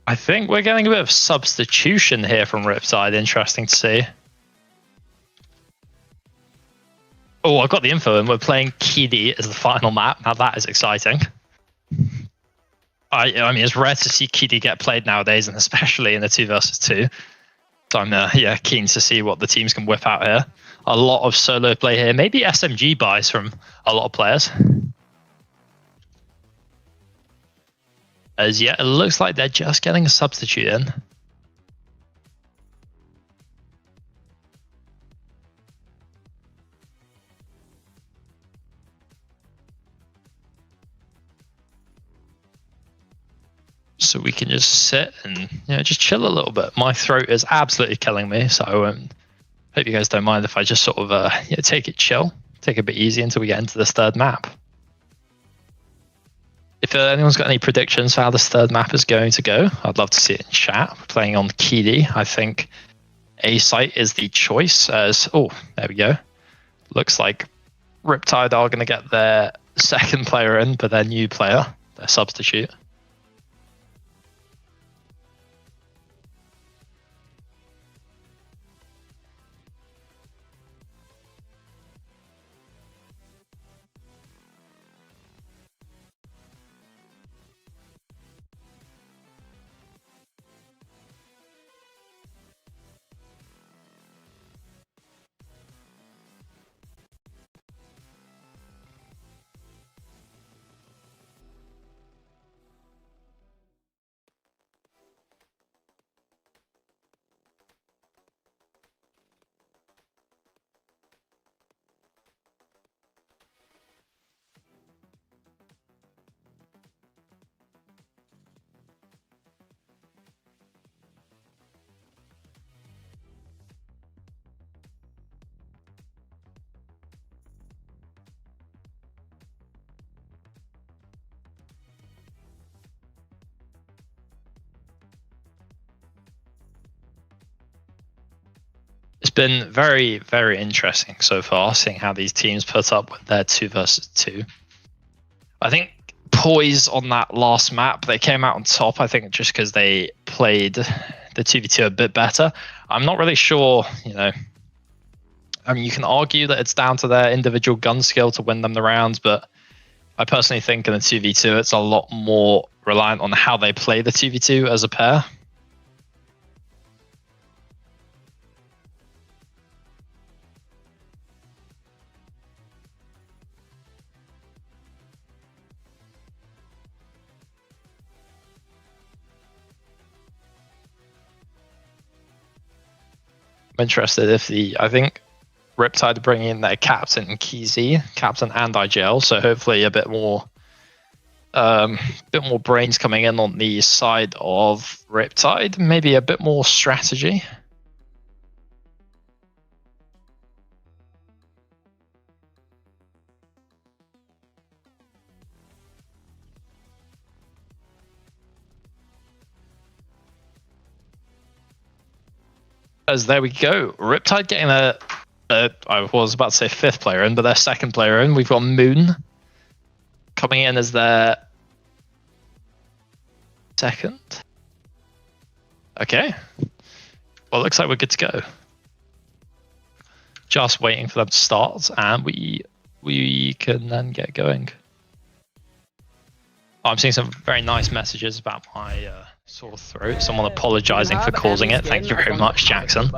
I think we're getting a bit of substitution here from Riptide. Interesting to see. Oh, I've got the info, and we're playing Kidi as the final map. Now that is exciting. I mean, it's rare to see Kidi get played nowadays, and especially in the 2 versus 2. So I'm keen to see what the teams can whip out here. A lot of solo play here, maybe SMG buys from a lot of players. As yet, it looks like they're just getting a substitute in. So we can just sit and just chill a little bit. My throat is absolutely killing me, so I hope you guys don't mind if I just sort of take it chill, take it a bit easy until we get into this third map. If anyone's got any predictions for how this third map is going to go, I'd love to see it in chat. We're playing on Kidi. I think A site is the choice. Oh, there we go. Looks like Riptide are going to get their second player in, but their new player, their substitute. It's been very, very interesting so far, seeing how these teams put up with their 2 versus 2. I think POISE on that last map, they came out on top, I think just because they played the 2v2 a bit better. I'm not really sure, I mean, you can argue that it's down to their individual gun skill to win them the rounds, but I personally think in the 2v2, it's a lot more reliant on how they play the 2v2 as a pair. I'm interested if I think Riptide bringing in their captain captain and IGL, so hopefully a bit more brains coming in on the side of Riptide, maybe a bit more strategy. As there we go, Riptide getting I was about to say 5th player in, but their 2nd player in. We've got Moon coming in as their 2nd. Okay. Well, it looks like we're good to go. Just waiting for them to start, and we can then get going. I'm seeing some very nice messages about my sore throat. Someone apologizing for causing it. Thank you very much, Jackson.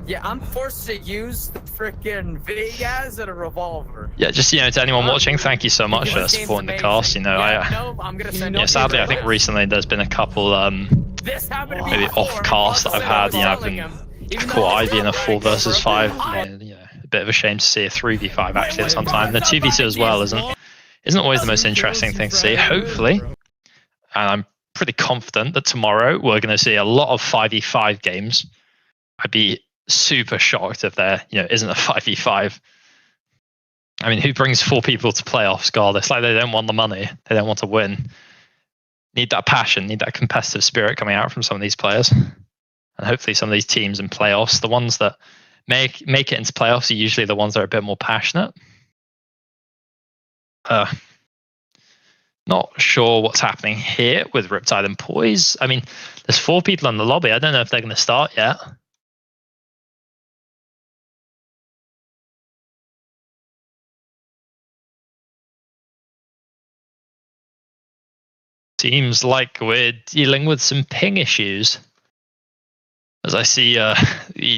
Yeah, I'm forced to use the freaking Vegas and a revolver. Yeah, just to anyone watching, thank you so much for supporting the cast. I'm gonna send sadly, I think recently there's been a couple maybe off cast that I've had. I've been caught Ivy in a 4 versus 5. A bit of a shame to see a 3v5 actually at some time. The 2v2 as well isn't always the most interesting thing to see. Hopefully, and I'm pretty confident that tomorrow we're going to see a lot of 5v5 games. I'd be super shocked if there isn't a 5v5. I mean, who brings 4 people to playoffs, God? It's like they don't want the money. They don't want to win. Need that passion, need that competitive spirit coming out from some of these players. And hopefully some of these teams in playoffs, the ones that make it into playoffs are usually the ones that are a bit more passionate. Not sure what's happening here with Riptide and Poise. I mean, there's 4 people in the lobby. I don't know if they're going to start yet. Seems like we're dealing with some ping issues. As I see the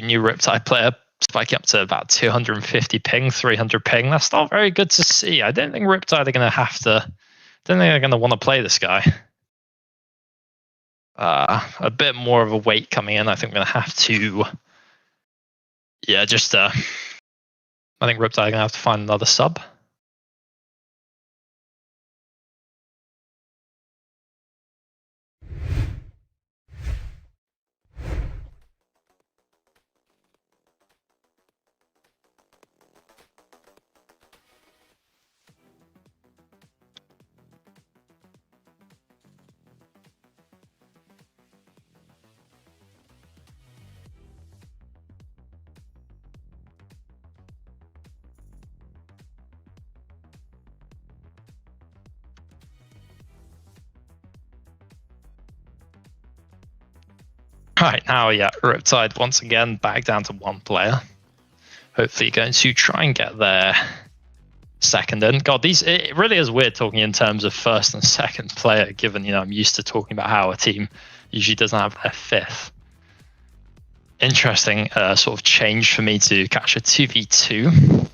new Riptide player spiking up to about 250 ping, 300 ping. That's not very good to see. I don't think Riptide are going to have to... I don't think they're going to want to play this guy. A bit more of a weight coming in. I think we're going to have to... Yeah, I think Riptide are going to have to find another sub. Right, now, Riptide once again back down to 1 player. Hopefully going to try and get their second in. God, it really is weird talking in terms of first and second player, given, I'm used to talking about how a team usually doesn't have their 5th. Interesting sort of change for me to catch a 2v2.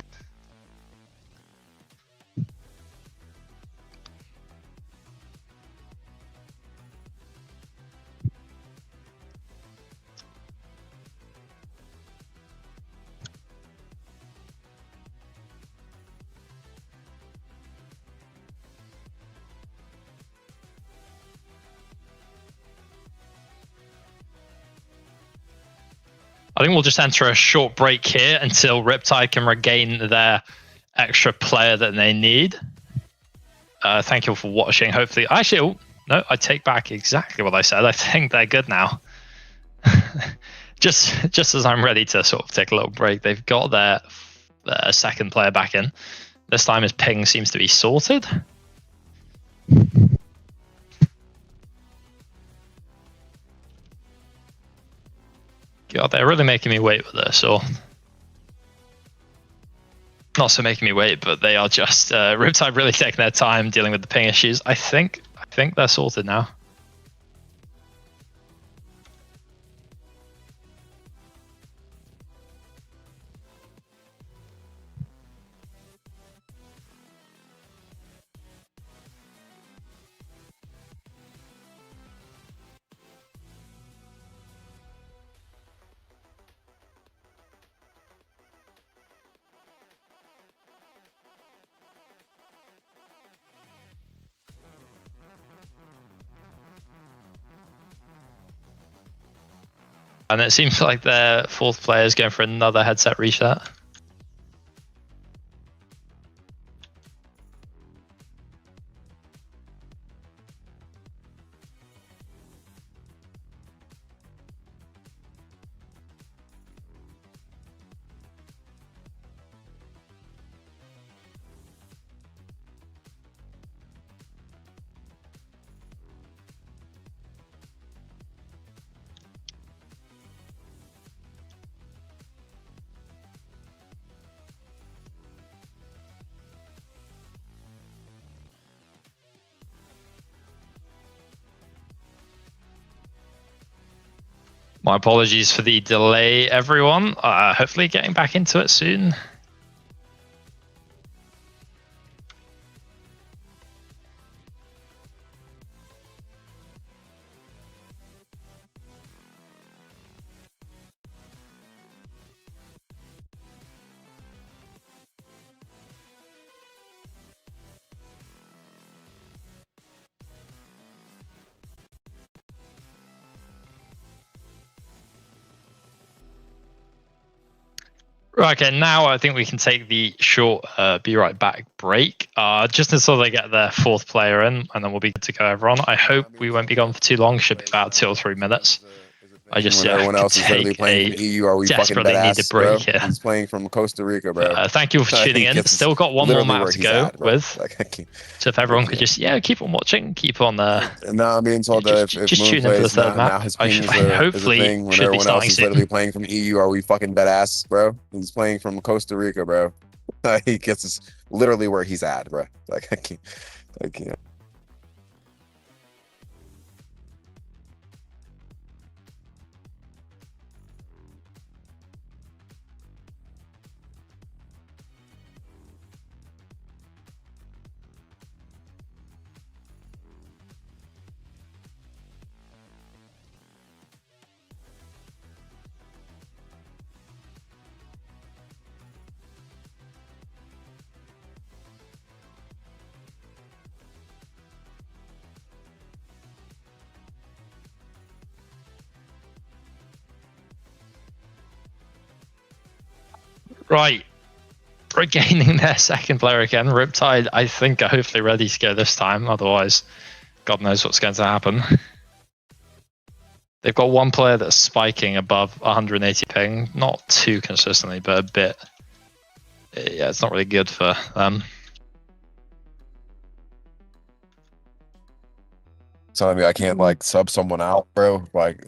I think we'll just enter a short break here until Riptide can regain their extra player that they need. Thank you all for watching. Hopefully, actually, no, I take back exactly what I said. I think they're good now. just as I'm ready to sort of take a little break, they've got their second player back in. This time his ping seems to be sorted. God, they're really making me wait with this, or not so making me wait, but they are just Riptide really taking their time dealing with the ping issues. I think they're sorted now. And it seems like their 4th player is going for another headset reset. My apologies for the delay, everyone. Hopefully getting back into it soon. Right, okay, now I think we can take the short be right back break. Just until they get their fourth player in, and then we'll be good to go, everyone. I hope we won't be gone for too long. Should be about 2 or 3 minutes. I just everyone else is literally playing from EU. Are we fucking badass, bro? He's playing from Costa Rica, bro. Thank you for tuning in. Still got one more map to go with. Like, so if everyone could just keep on watching, keep on. Now I'm being told that just tune in for the third map. Hopefully, when should everyone be starting else is soon. literally playing from EU. Are we fucking badass, bro? He's playing from Costa Rica, bro. He gets us literally where he's at, bro. Like I can't. Right, regaining their second player again. Riptide, I think, are hopefully ready to go this time. Otherwise, God knows what's going to happen. They've got one player that's spiking above 180 ping, not too consistently, but a bit. Yeah, it's not really good for them. Telling me I can't like sub someone out, bro. Like.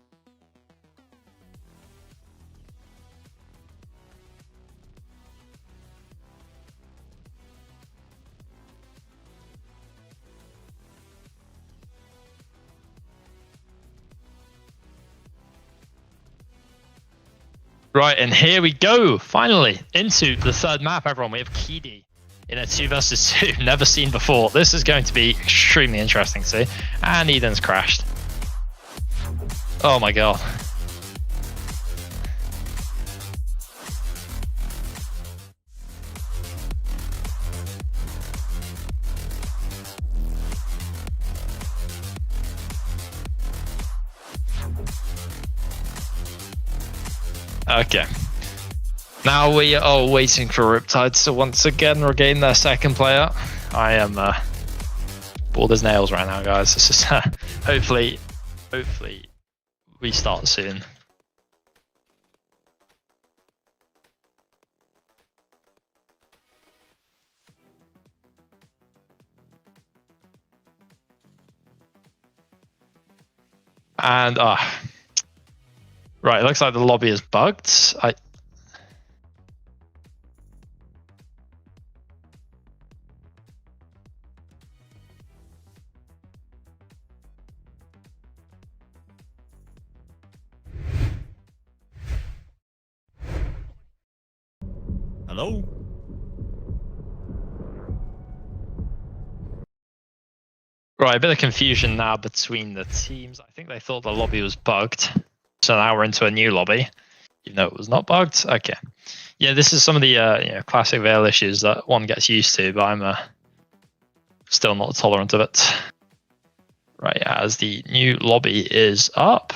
Right, and here we go, finally, into the third map, everyone. We have Kidi in a 2 versus 2, never seen before. This is going to be extremely interesting to see. And Eden's crashed. Oh my god. Okay. Now we are waiting for Riptide to once again regain their second player. I am bored as nails right now, guys. This is hopefully we start soon. And right, it looks like the lobby is bugged. Hello? Right, a bit of confusion now between the teams. I think they thought the lobby was bugged. So now we're into a new lobby, even though it was not bugged. Okay. Yeah, this is some of the classic Vail issues that one gets used to, but I'm still not tolerant of it. Right, as the new lobby is up.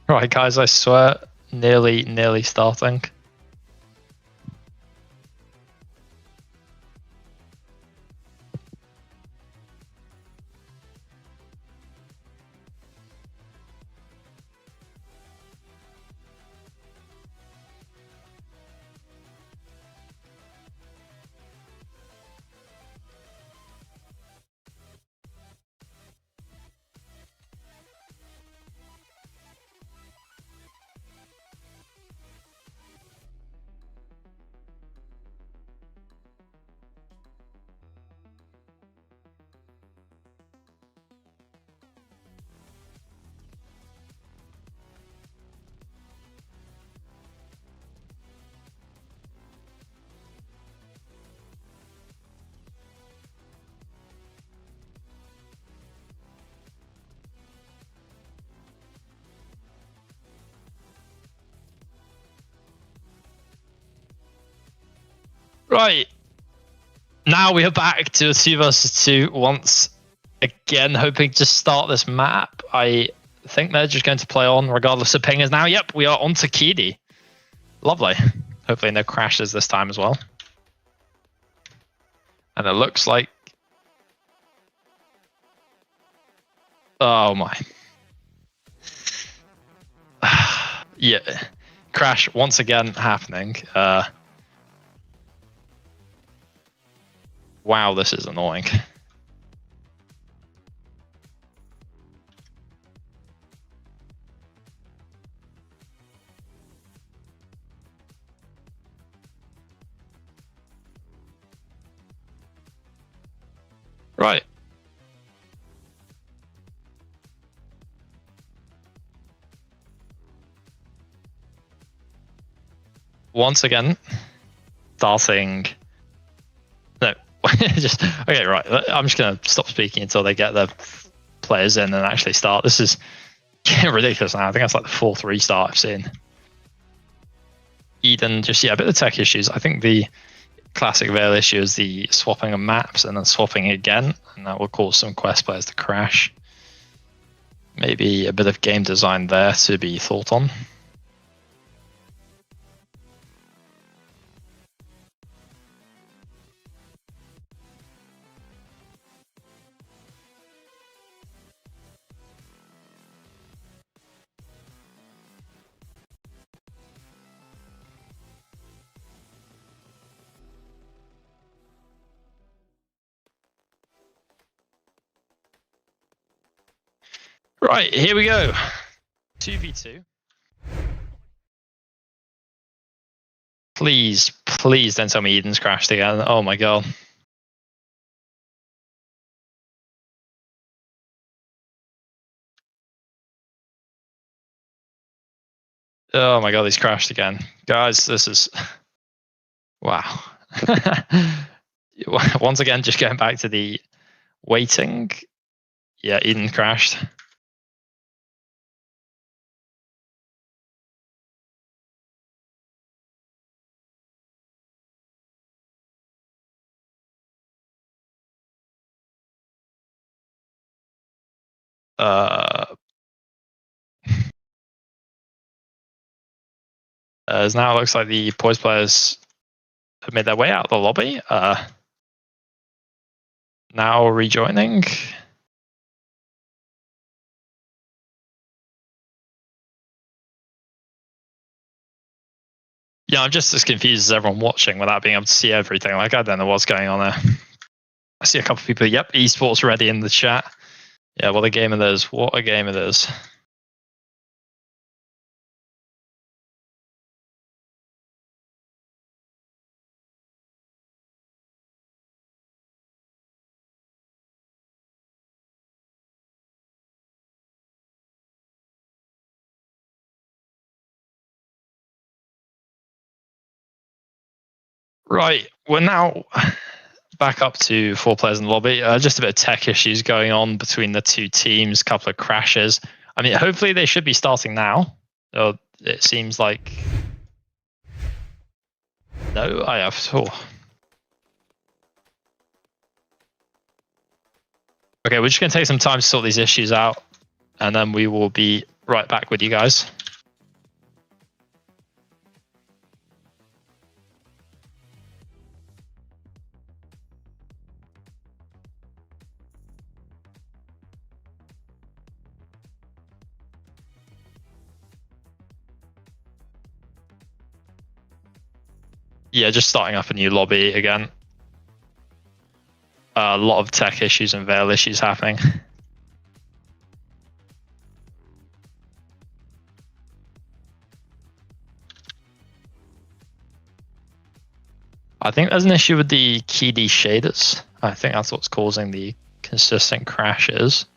Right, guys, I swear, nearly starting. Right. Now we are back to a 2 versus 2 once again, hoping to start this map. I think they're just going to play on regardless of pingers now. Yep, we are on to Kidi. Lovely. Hopefully no crashes this time as well. And it looks like... Oh my. Yeah. Crash once again happening. Wow, this is annoying. Right. Once again, starting... No, just... Okay, right. I'm just going to stop speaking until they get their players in and actually start. This is ridiculous now. I think that's like the 4th restart I've seen. Eden, just, yeah, a bit of tech issues. I think the classic Vail issue is the swapping of maps and then swapping again, and that will cause some quest players to crash. Maybe a bit of game design there to be thought on. Right, here we go. 2v2. Please, please don't tell me Eden's crashed again. Oh my god. Oh my god, he's crashed again. Guys, this is... Wow. Once again, just going back to the waiting. Yeah, Eden crashed. As now it looks like the POISE players have made their way out of the lobby. Now rejoining. Yeah, I'm just as confused as everyone watching without being able to see everything. Like, I don't know what's going on there. I see a couple of people. Yep, esports ready in the chat. Yeah, what a game it is. What a game it is. Right, we're now back up to 4 players in the lobby. Just a bit of tech issues going on between the 2 teams, a couple of crashes. I mean, hopefully they should be starting now. It seems like... No, I have... Oh. Okay, we're just going to take some time to sort these issues out, and then we will be right back with you guys. Yeah, just starting up a new lobby again. A lot of tech issues and Vail issues happening. I think there's an issue with the KD shaders. I think that's what's causing the consistent crashes.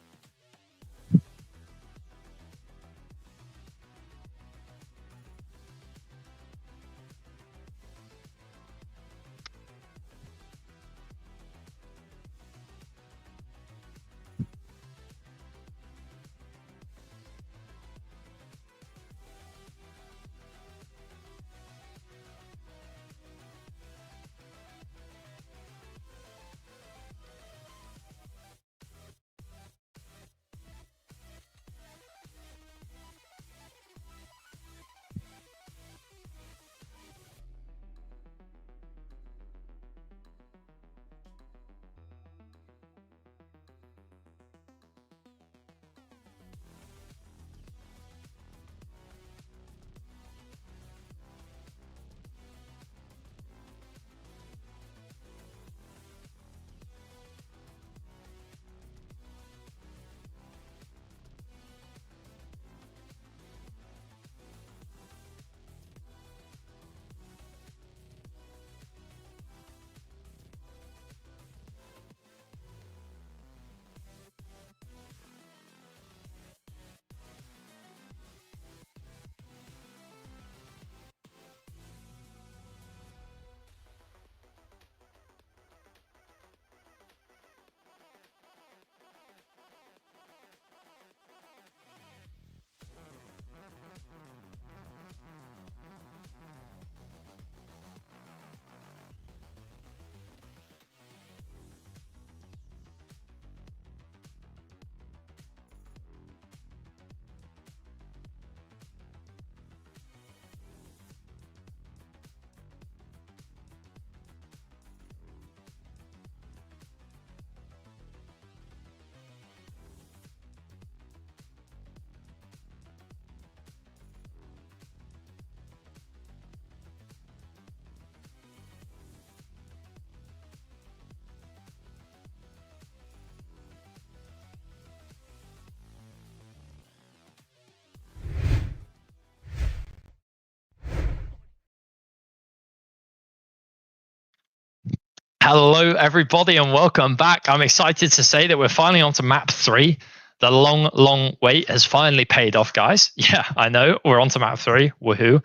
Hello, everybody, and welcome back. I'm excited to say that we're finally on to map 3. The long, long wait has finally paid off, guys. Yeah, I know. We're on to map 3. Woohoo.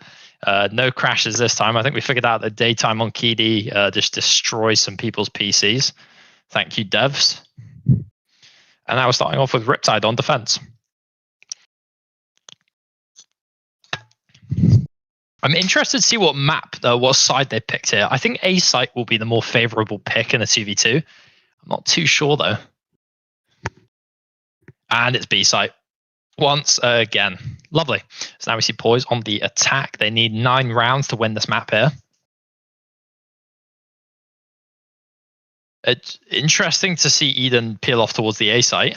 No crashes this time. I think we figured out that daytime on Key just destroys some people's PCs. Thank you, devs. And now we're starting off with Riptide on defense. I'm interested to see what what side they picked here. I think A site will be the more favorable pick in a 2v2. I'm not too sure, though. And it's B site once again. Lovely. So now we see Poise on the attack. They need 9 rounds to win this map here. It's interesting to see Eden peel off towards the A site.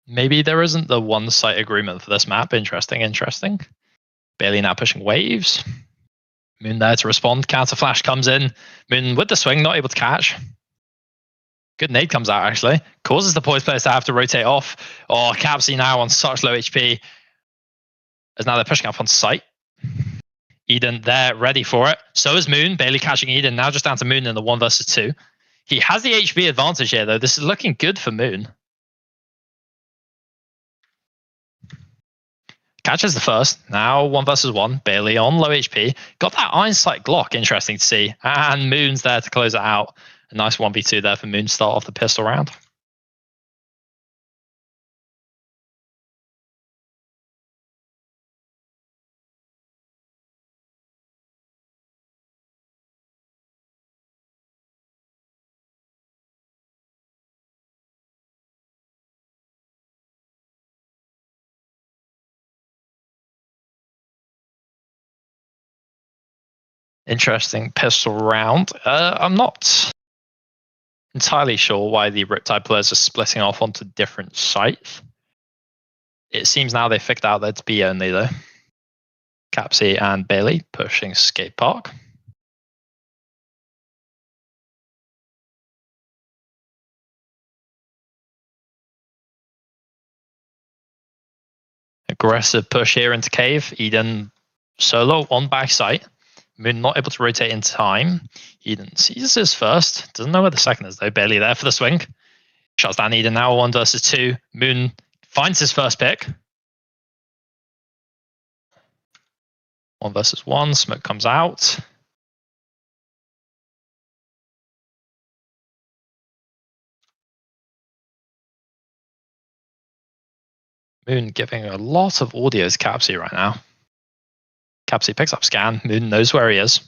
Maybe there isn't the one site agreement for this map. Interesting, interesting. Bailey now pushing waves. Moon there to respond. Counter flash comes in. Moon with the swing, not able to catch. Good nade comes out, actually. Causes the Poise players to have to rotate off. Oh, Capsy now on such low HP. As now they're pushing up on site. Eden there, ready for it. So is Moon. Bailey catching Eden. Now just down to Moon in the 1 versus 2. He has the HP advantage here, though. This is looking good for Moon. Catches the first. Now 1 versus 1. Bailey on low HP. Got that Iron Sight Glock. Interesting to see. And Moon's there to close it out. A nice 1v2 there for Moon to start off the pistol round. Interesting pistol round. I'm not entirely sure why the Riptide players are splitting off onto different sites. It seems now they figured out that it's B only, though. Capsy and Bailey pushing skate park. Aggressive push here into cave. Eden solo on back site. Moon not able to rotate in time. Eden sees his first. Doesn't know where the second is, though. Bailey there for the swing. Shuts down Eden now 1 versus 2. Moon finds his first pick. 1 versus 1. Smoke comes out. Moon giving a lot of audio to Capsy right now. Capsy picks up scan. Moon knows where he is.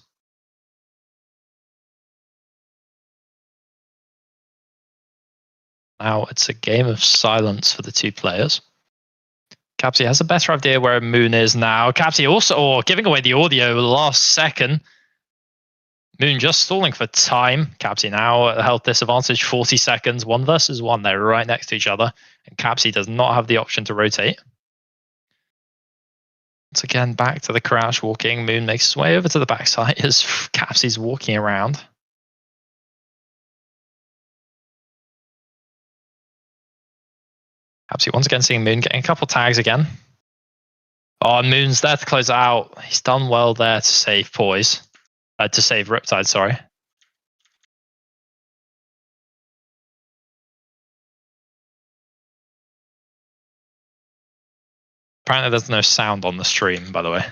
Now it's a game of silence for the 2 players. Capsy has a better idea where Moon is now. Capsy also giving away the audio last second. Moon just stalling for time. Capsy now at a health disadvantage, 40 seconds. 1 versus 1. They're right next to each other. And Capsy does not have the option to rotate. Once again, back to the crouch walking. Moon makes his way over to the backside as Capsy's walking around. Capsy once again seeing Moon getting a couple tags again. Oh, and Moon's there to close it out. He's done well there to save Poise. To save Riptide, sorry. Apparently there's no sound on the stream, by the way.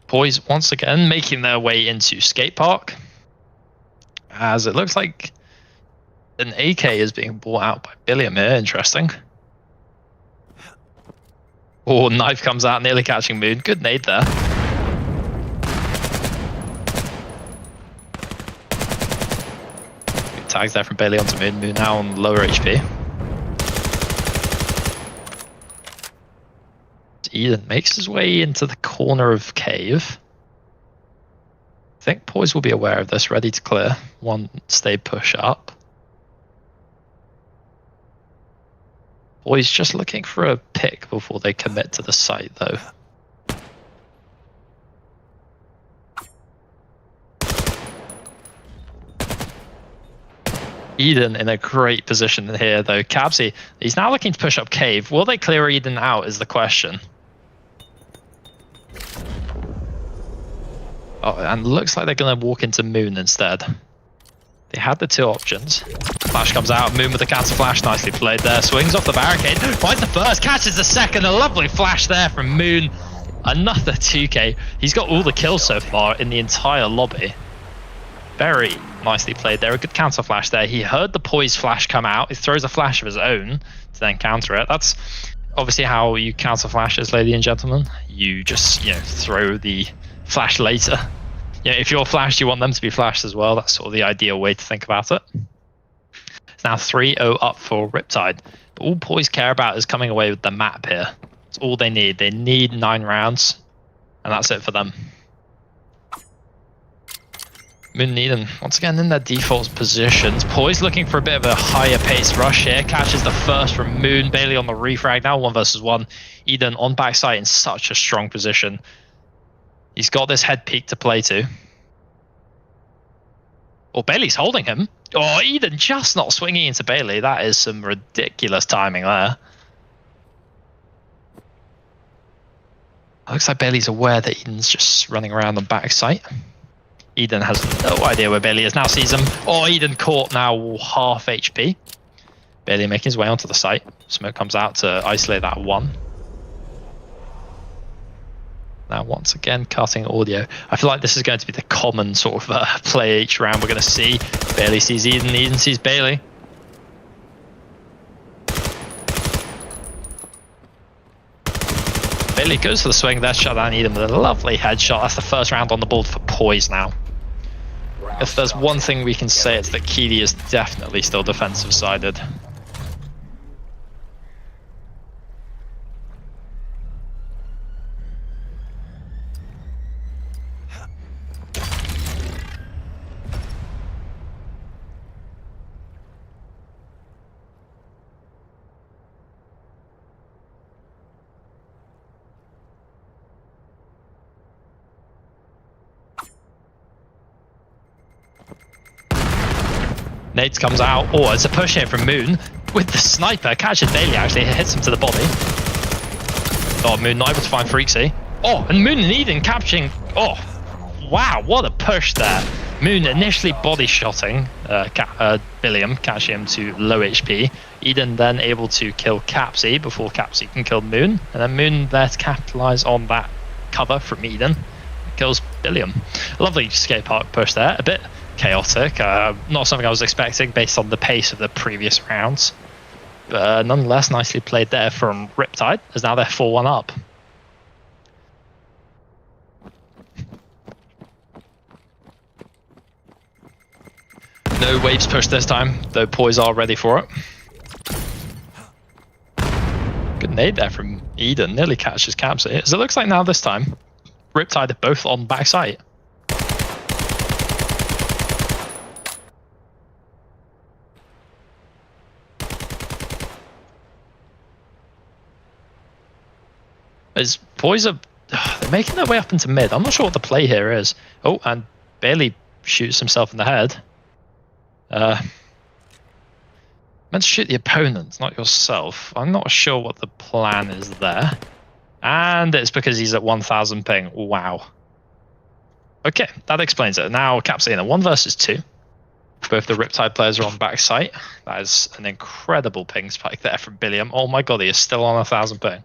Poise once again making their way into skate park. As it looks like an AK is being bought out by Billiam here. Interesting. Oh, knife comes out, nearly catching Moon. Good nade there. Good tags there from Bailey onto Moon. Moon now on lower HP. Eden makes his way into the corner of cave. I think Poise will be aware of this, ready to clear once they push up. Poise just looking for a pick before they commit to the site, though. Eden in a great position here, though. Cabsy, he's now looking to push up cave. Will they clear Eden out is the question. Oh, and looks like they're going to walk into Moon instead. They had the two options. Flash comes out, Moon with the counter flash, nicely played there. Swings off the barricade, finds the first, catches the second. A lovely flash there from Moon. Another 2k. He's got all the kills so far in the entire lobby. Very nicely played there. A good counter flash there. He heard the poise flash come out. He throws a flash of his own to then counter it. That's obviously how you counter flashes, ladies and gentlemen. You just, throw the flash later. If you're flashed, you want them to be flashed as well. That's sort of the ideal way to think about it. It's now 3-0 up for Riptide. But all Poise care about is coming away with the map here. That's all they need. They need 9 rounds, and that's it for them. Moon and Eden, once again in their default positions. Poise looking for a bit of a higher pace rush here. Catches the first from Moon. Bailey on the refrag. Now 1 versus 1. Eden on backside in such a strong position. He's got this head peek to play to. Oh, Bailey's holding him. Oh, Eden just not swinging into Bailey. That is some ridiculous timing there. Looks like Bailey's aware that Eden's just running around on backside. Eden has no idea where Bailey is. Now sees him. Oh, Eden caught now half HP. Bailey making his way onto the site. Smoke comes out to isolate that 1. Now once again cutting audio. I feel like this is going to be the common sort of play each round we're going to see. Bailey sees Eden, Eden sees Bailey. Bailey goes for the swing there, shut down Eden with a lovely headshot. That's the first round on the board for Poise now. If there's one thing we can say, it's that Keely is definitely still defensive sided. Nades comes out. Oh, it's a push here from Moon with the sniper. Catches Bailey actually, hits him to the body. Oh, Moon not able to find Freaksy. Oh, and Moon and Eden capturing. Oh, wow, what a push there. Moon initially body shotting Billiam, catching him to low HP. Eden then able to kill Capsy before Capsy can kill Moon. And then Moon there to capitalize on that cover from Eden. Kills Billiam. Lovely skate park push there. A bit chaotic, not something I was expecting based on the pace of the previous rounds, but nonetheless nicely played there from Riptide, as now they're 4-1 up. No waves push this time, though Poise are ready for it. Good nade there from Eden, nearly catches Capsy. As it looks like now this time, Riptide are both on backside. As Poise are they're making their way up into mid. I'm not sure what the play here is. Oh, and Bailey shoots himself in the head. Meant to shoot the opponent, not yourself. I'm not sure what the plan is there. And it's because he's at 1000 ping. Wow. Okay, that explains it. Now Capsy in a 1 versus 2. Both the Riptide players are on backside. That is an incredible ping spike there from Billiam. Oh my god, he is still on 1000 ping.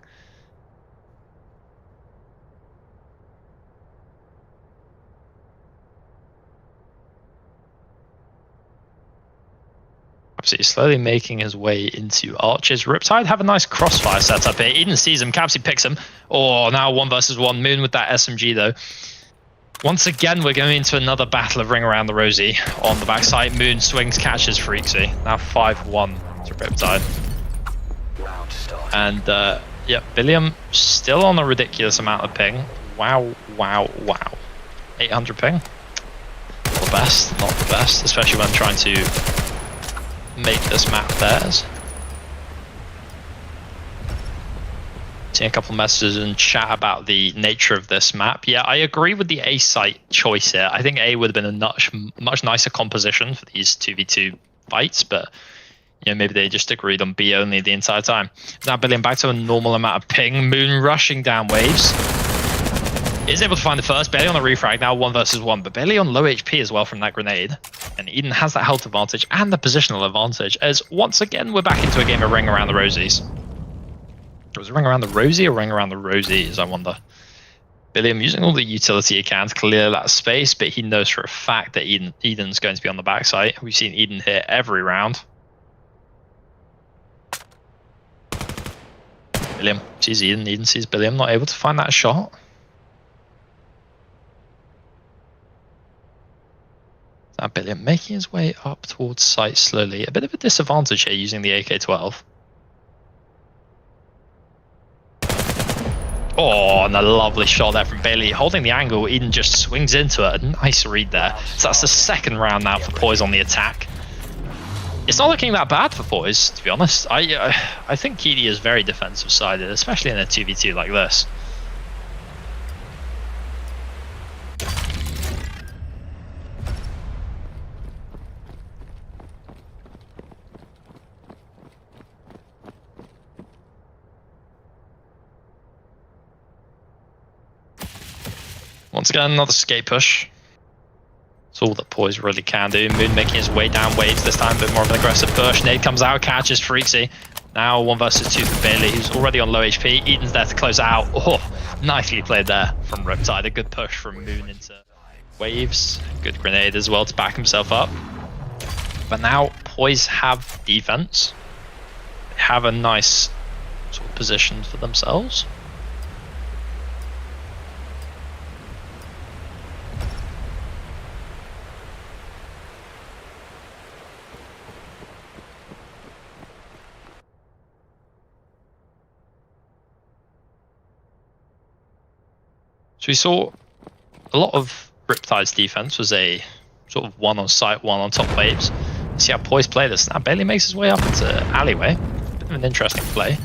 He's slowly making his way into arches. Riptide have a nice crossfire setup here. Eden sees him. Capsy picks him. Oh, now 1 versus 1. Moon with that SMG though. Once again, we're going into another battle of Ring Around the Rosie on the backside. Moon swings, catches Freaksy. Now 5-1 to Riptide. And yeah, Billiam still on a ridiculous amount of ping. Wow, wow, wow. 800 ping. Not the best, not the best, especially when trying to make this map theirs. Seeing a couple of messages in chat about the nature of this map. Yeah, I agree with the A site choice here. I think A would have been a much nicer composition for these 2v2 fights, but maybe they just agreed on B only the entire time. Now Billiam back to a normal amount of ping. Moon rushing down waves. Is able to find the first. Bailey on the refrag now, 1 versus 1, but Bailey on low HP as well from that grenade. And Eden has that health advantage and the positional advantage, as once again we're back into a game of ring around the rosies. Was it ring around the rosy or ring around the rosies, I wonder? Billiam using all the utility he can to clear that space, but he knows for a fact that Eden's going to be on the backside. We've seen Eden hit every round. Billiam sees Eden, Eden sees Billiam, not able to find that shot. Now Billiam making his way up towards site slowly. A bit of a disadvantage here using the AK-12. Oh, and a lovely shot there from Bailey. Holding the angle, Eden just swings into it. A nice read there. So that's the second round now for POISE on the attack. It's not looking that bad for POISE, to be honest. I think Keedy is very defensive sided, especially in a 2v2 like this. Once again, another skate push. It's all that POISE really can do. Moon making his way down waves this time, a bit more of an aggressive push. Nade comes out, catches Freaksy. Now 1 versus 2 for Bailey, who's already on low HP. Eden's there to close out. Oh, nicely played there from Riptide. A good push from Moon into waves. Good grenade as well to back himself up. But now POISE have defense. They have a nice sort of position for themselves. So we saw a lot of Riptide's defense was a sort of 1 on site, 1 on top waves. See how POISE play this. Now Bailey makes his way up into alleyway. Bit of an interesting play.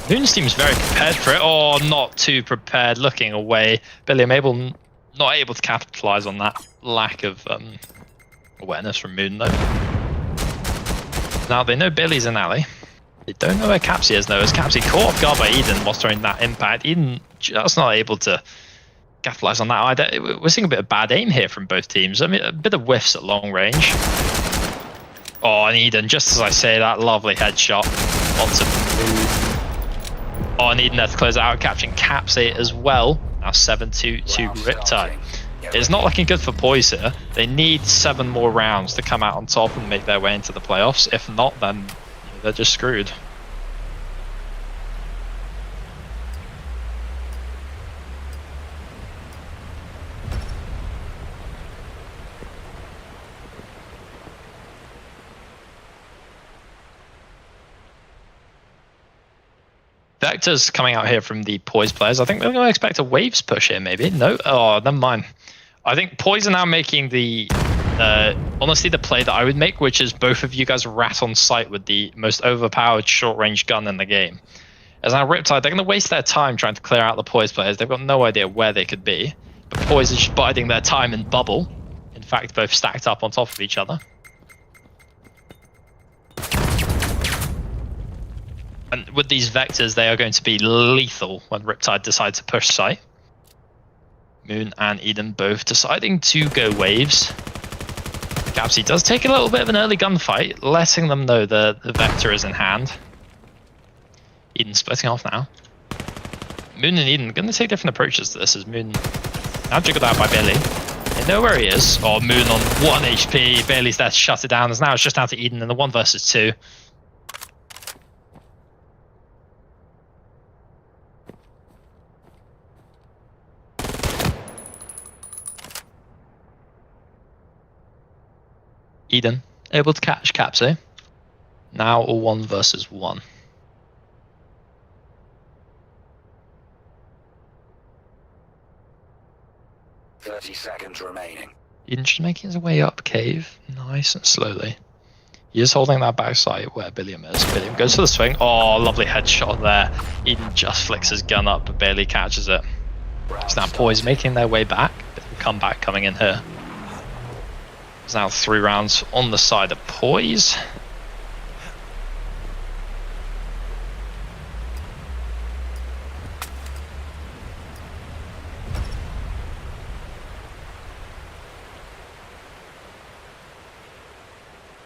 Moon seems very prepared for it. Oh, not too prepared, looking away. Billiam not able to capitalize on that lack of awareness from Moon though. Now they know Billy's in alley. They don't know where Capsy is though, as Capsy caught off guard by Eden whilst throwing that impact. Eden just not able to capitalize on that either. We're seeing a bit of bad aim here from both teams. I mean, a bit of whiffs at long range. Oh, and Eden, just as I say, that lovely headshot onto Moon. Oh, and Eden there to close it out, catching Capsy as well. Now 7-2 to Riptide. It's not looking good for POISE here. They need 7 more rounds to come out on top and make their way into the playoffs. If not, then they're just screwed. Vector's coming out here from the POISE players. I think they're going to expect a waves push here, maybe. No? Oh, never mind. I think POISE are now making the, honestly, the play that I would make, which is both of you guys rat on site with the most overpowered short-range gun in the game. As now Riptide, they're going to waste their time trying to clear out the POISE players. They've got no idea where they could be. But POISE is just biding their time in bubble. In fact, both stacked up on top of each other. And with these vectors, they are going to be lethal when Riptide decide to push site. Moon and Eden both deciding to go waves. Gapsy does take a little bit of an early gunfight, letting them know the vector is in hand. Eden splitting off now. Moon and Eden going to take different approaches to this, as Moon now jiggled out by Bailey. They know where he is. Oh, Moon on 1 HP. Bailey's there to shut it down, as now it's just down to Eden in the 1 versus 2. Eden able to catch Capsy. Now all 1 versus 1. "30 seconds remaining." Eden just making his way up cave, nice and slowly. He is holding that backside where Billiam is. Billiam goes to the swing. Oh, lovely headshot there. Eden just flicks his gun up, but barely catches it. It's now POISE making their way back. Bit of a comeback coming in here. There's now 3 rounds on the side of Poise.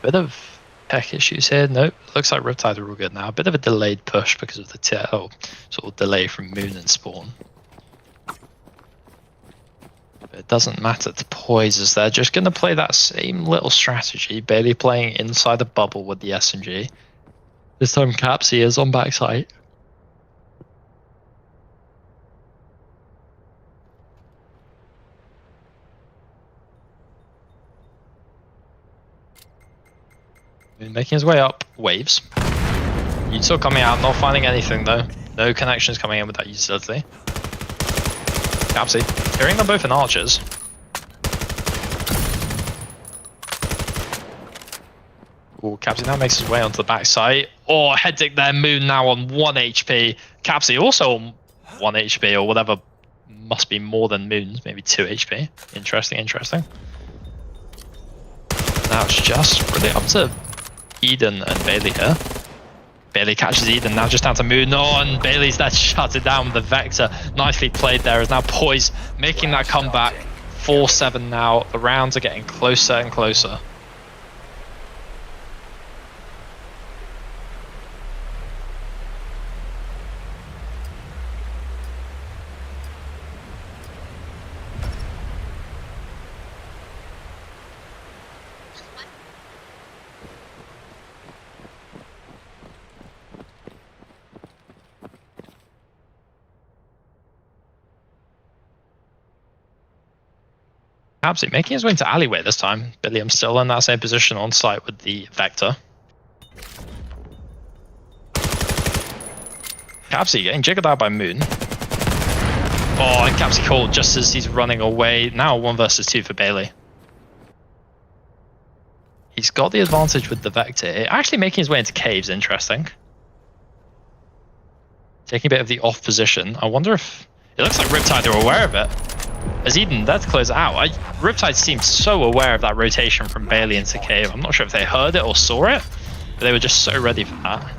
Bit of tech issues here. Nope, looks like Riptide are all good now. A bit of a delayed push because of the tail, sort of delay from Moon and Spawn. But it doesn't matter to Poise, as they're just going to play that same little strategy. Bailey playing inside the bubble with the SMG. This time Capsy is on backside. Making his way up waves. Util coming out, not finding anything though. No connections coming in with that utility. Capsy, hearing them both in archers. Ooh, Capsy now makes his way onto the backside. Oh, head dig there, Moon now on 1 HP. Capsy also on 1 HP or whatever, must be more than Moon's, maybe 2 HP. Interesting, interesting. Now it's just really up to Eden and Bailey here. Bailey catches Eden, now just down to Moon. Oh, and Bailey's there to shut it down with the Vector. Nicely played there, is now Poise making that comeback. 4-7 now. The rounds are getting closer and closer. Absolutely making his way into alleyway this time. Billiam still in that same position on site with the Vector. Capsy getting jiggled out by Moon. Oh, and Capsy called just as he's running away. Now 1 versus 2 for Bailey. He's got the advantage with the Vector. Actually making his way into caves, interesting. Taking a bit of the off position. I wonder if... It looks like Riptide are aware of it. As Eden, there to close it out. Riptide seems so aware of that rotation from Bailey into cave. I'm not sure if they heard it or saw it, but they were just so ready for that.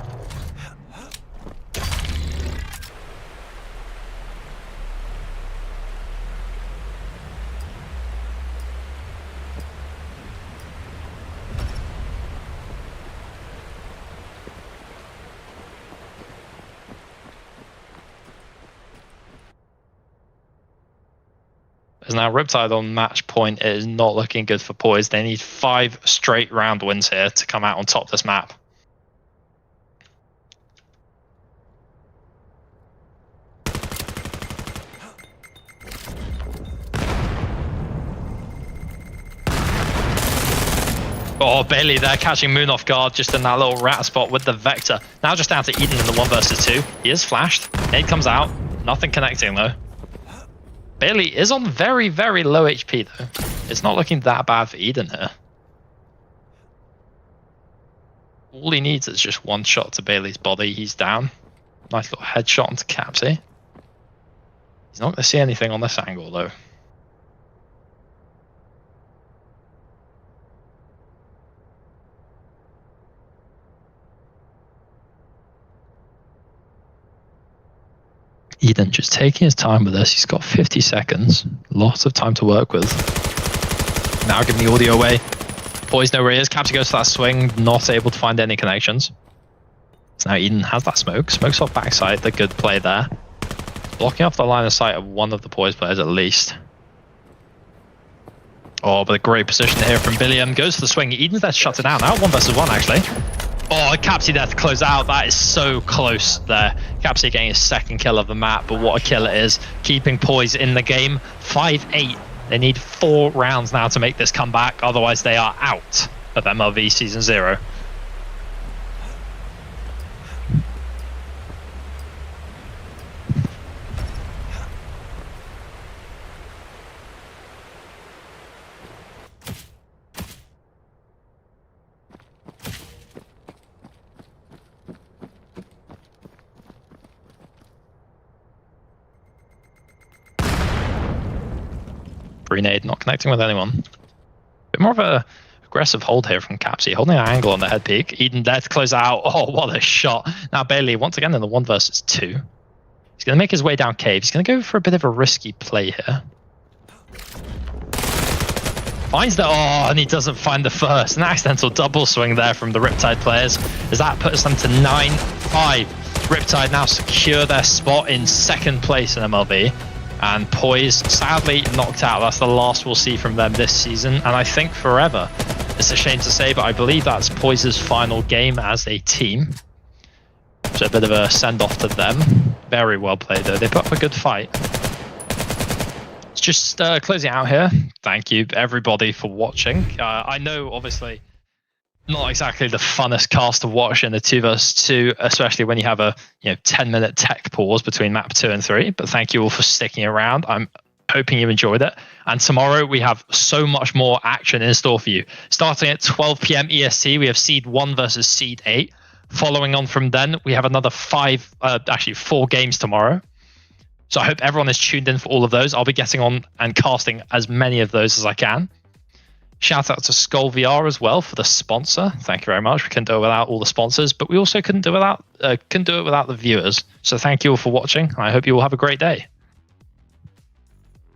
As now Riptide on match point, it is not looking good for Poise. They need 5 straight round wins here to come out on top of this map. Oh, Bailey there catching Moon off guard just in that little rat spot with the Vector. Now just down to Eden in the 1 versus 2. He is flashed. Nade comes out. Nothing connecting though. Bailey is on very, very low HP though. It's not looking that bad for Eden here. All he needs is just 1 shot to Bailey's body. He's down. Nice little headshot onto Capsy. He's not going to see anything on this angle though. Eden just taking his time with this. He's got 50 seconds. Lots of time to work with. Now giving the audio away. Poise know where he is. Capsy goes for that swing. Not able to find any connections. So now Eden has that smoke. Smoke's off backside. The good play there. Blocking off the line of sight of one of the Poise players at least. Oh, but a great position here from Billiam. Goes for the swing. Eden's there to shut it down. Now 1 versus 1 actually. Oh, Capsy there to close out. That is so close there. Capsy getting his 2nd kill of the map, but what a kill it is. Keeping Poise in the game. 5-8. They need 4 rounds now to make this comeback. Otherwise, they are out of MLV Season 0. Grenade not connecting with anyone. bit more of a aggressive hold here from Capsy, holding an angle on the head peak. Eden there to close out. Oh, what a shot. Now Bailey, once again in the 1 versus 2. He's going to make his way down cave. He's going to go for a bit of a risky play here. Finds the... Oh, and he doesn't find the first. An accidental double swing there from the Riptide players, as that puts them to 9-5. Riptide now secure their spot in 2nd place in MLB. And POISE sadly knocked out. That's the last we'll see from them this season, and I think forever. It's a shame to say, but I believe that's POISE's final game as a team. So a bit of a send-off to them. Very well played, though. They put up a good fight. It's just closing out here. Thank you, everybody, for watching. I know, obviously, not exactly the funnest cast to watch in the 2 vs 2, especially when you have a 10-minute tech pause between map 2 and 3. But thank you all for sticking around. I'm hoping you enjoyed it. And tomorrow we have so much more action in store for you. Starting at 12 p.m. EST, we have Seed 1 versus Seed 8. Following on from then, we have another 4 games tomorrow. So I hope everyone is tuned in for all of those. I'll be getting on and casting as many of those as I can. Shout out to Skull VR as well for the sponsor. Thank you very much. We couldn't do it without all the sponsors, but we also couldn't do it without the viewers. So thank you all for watching. I hope you all have a great day.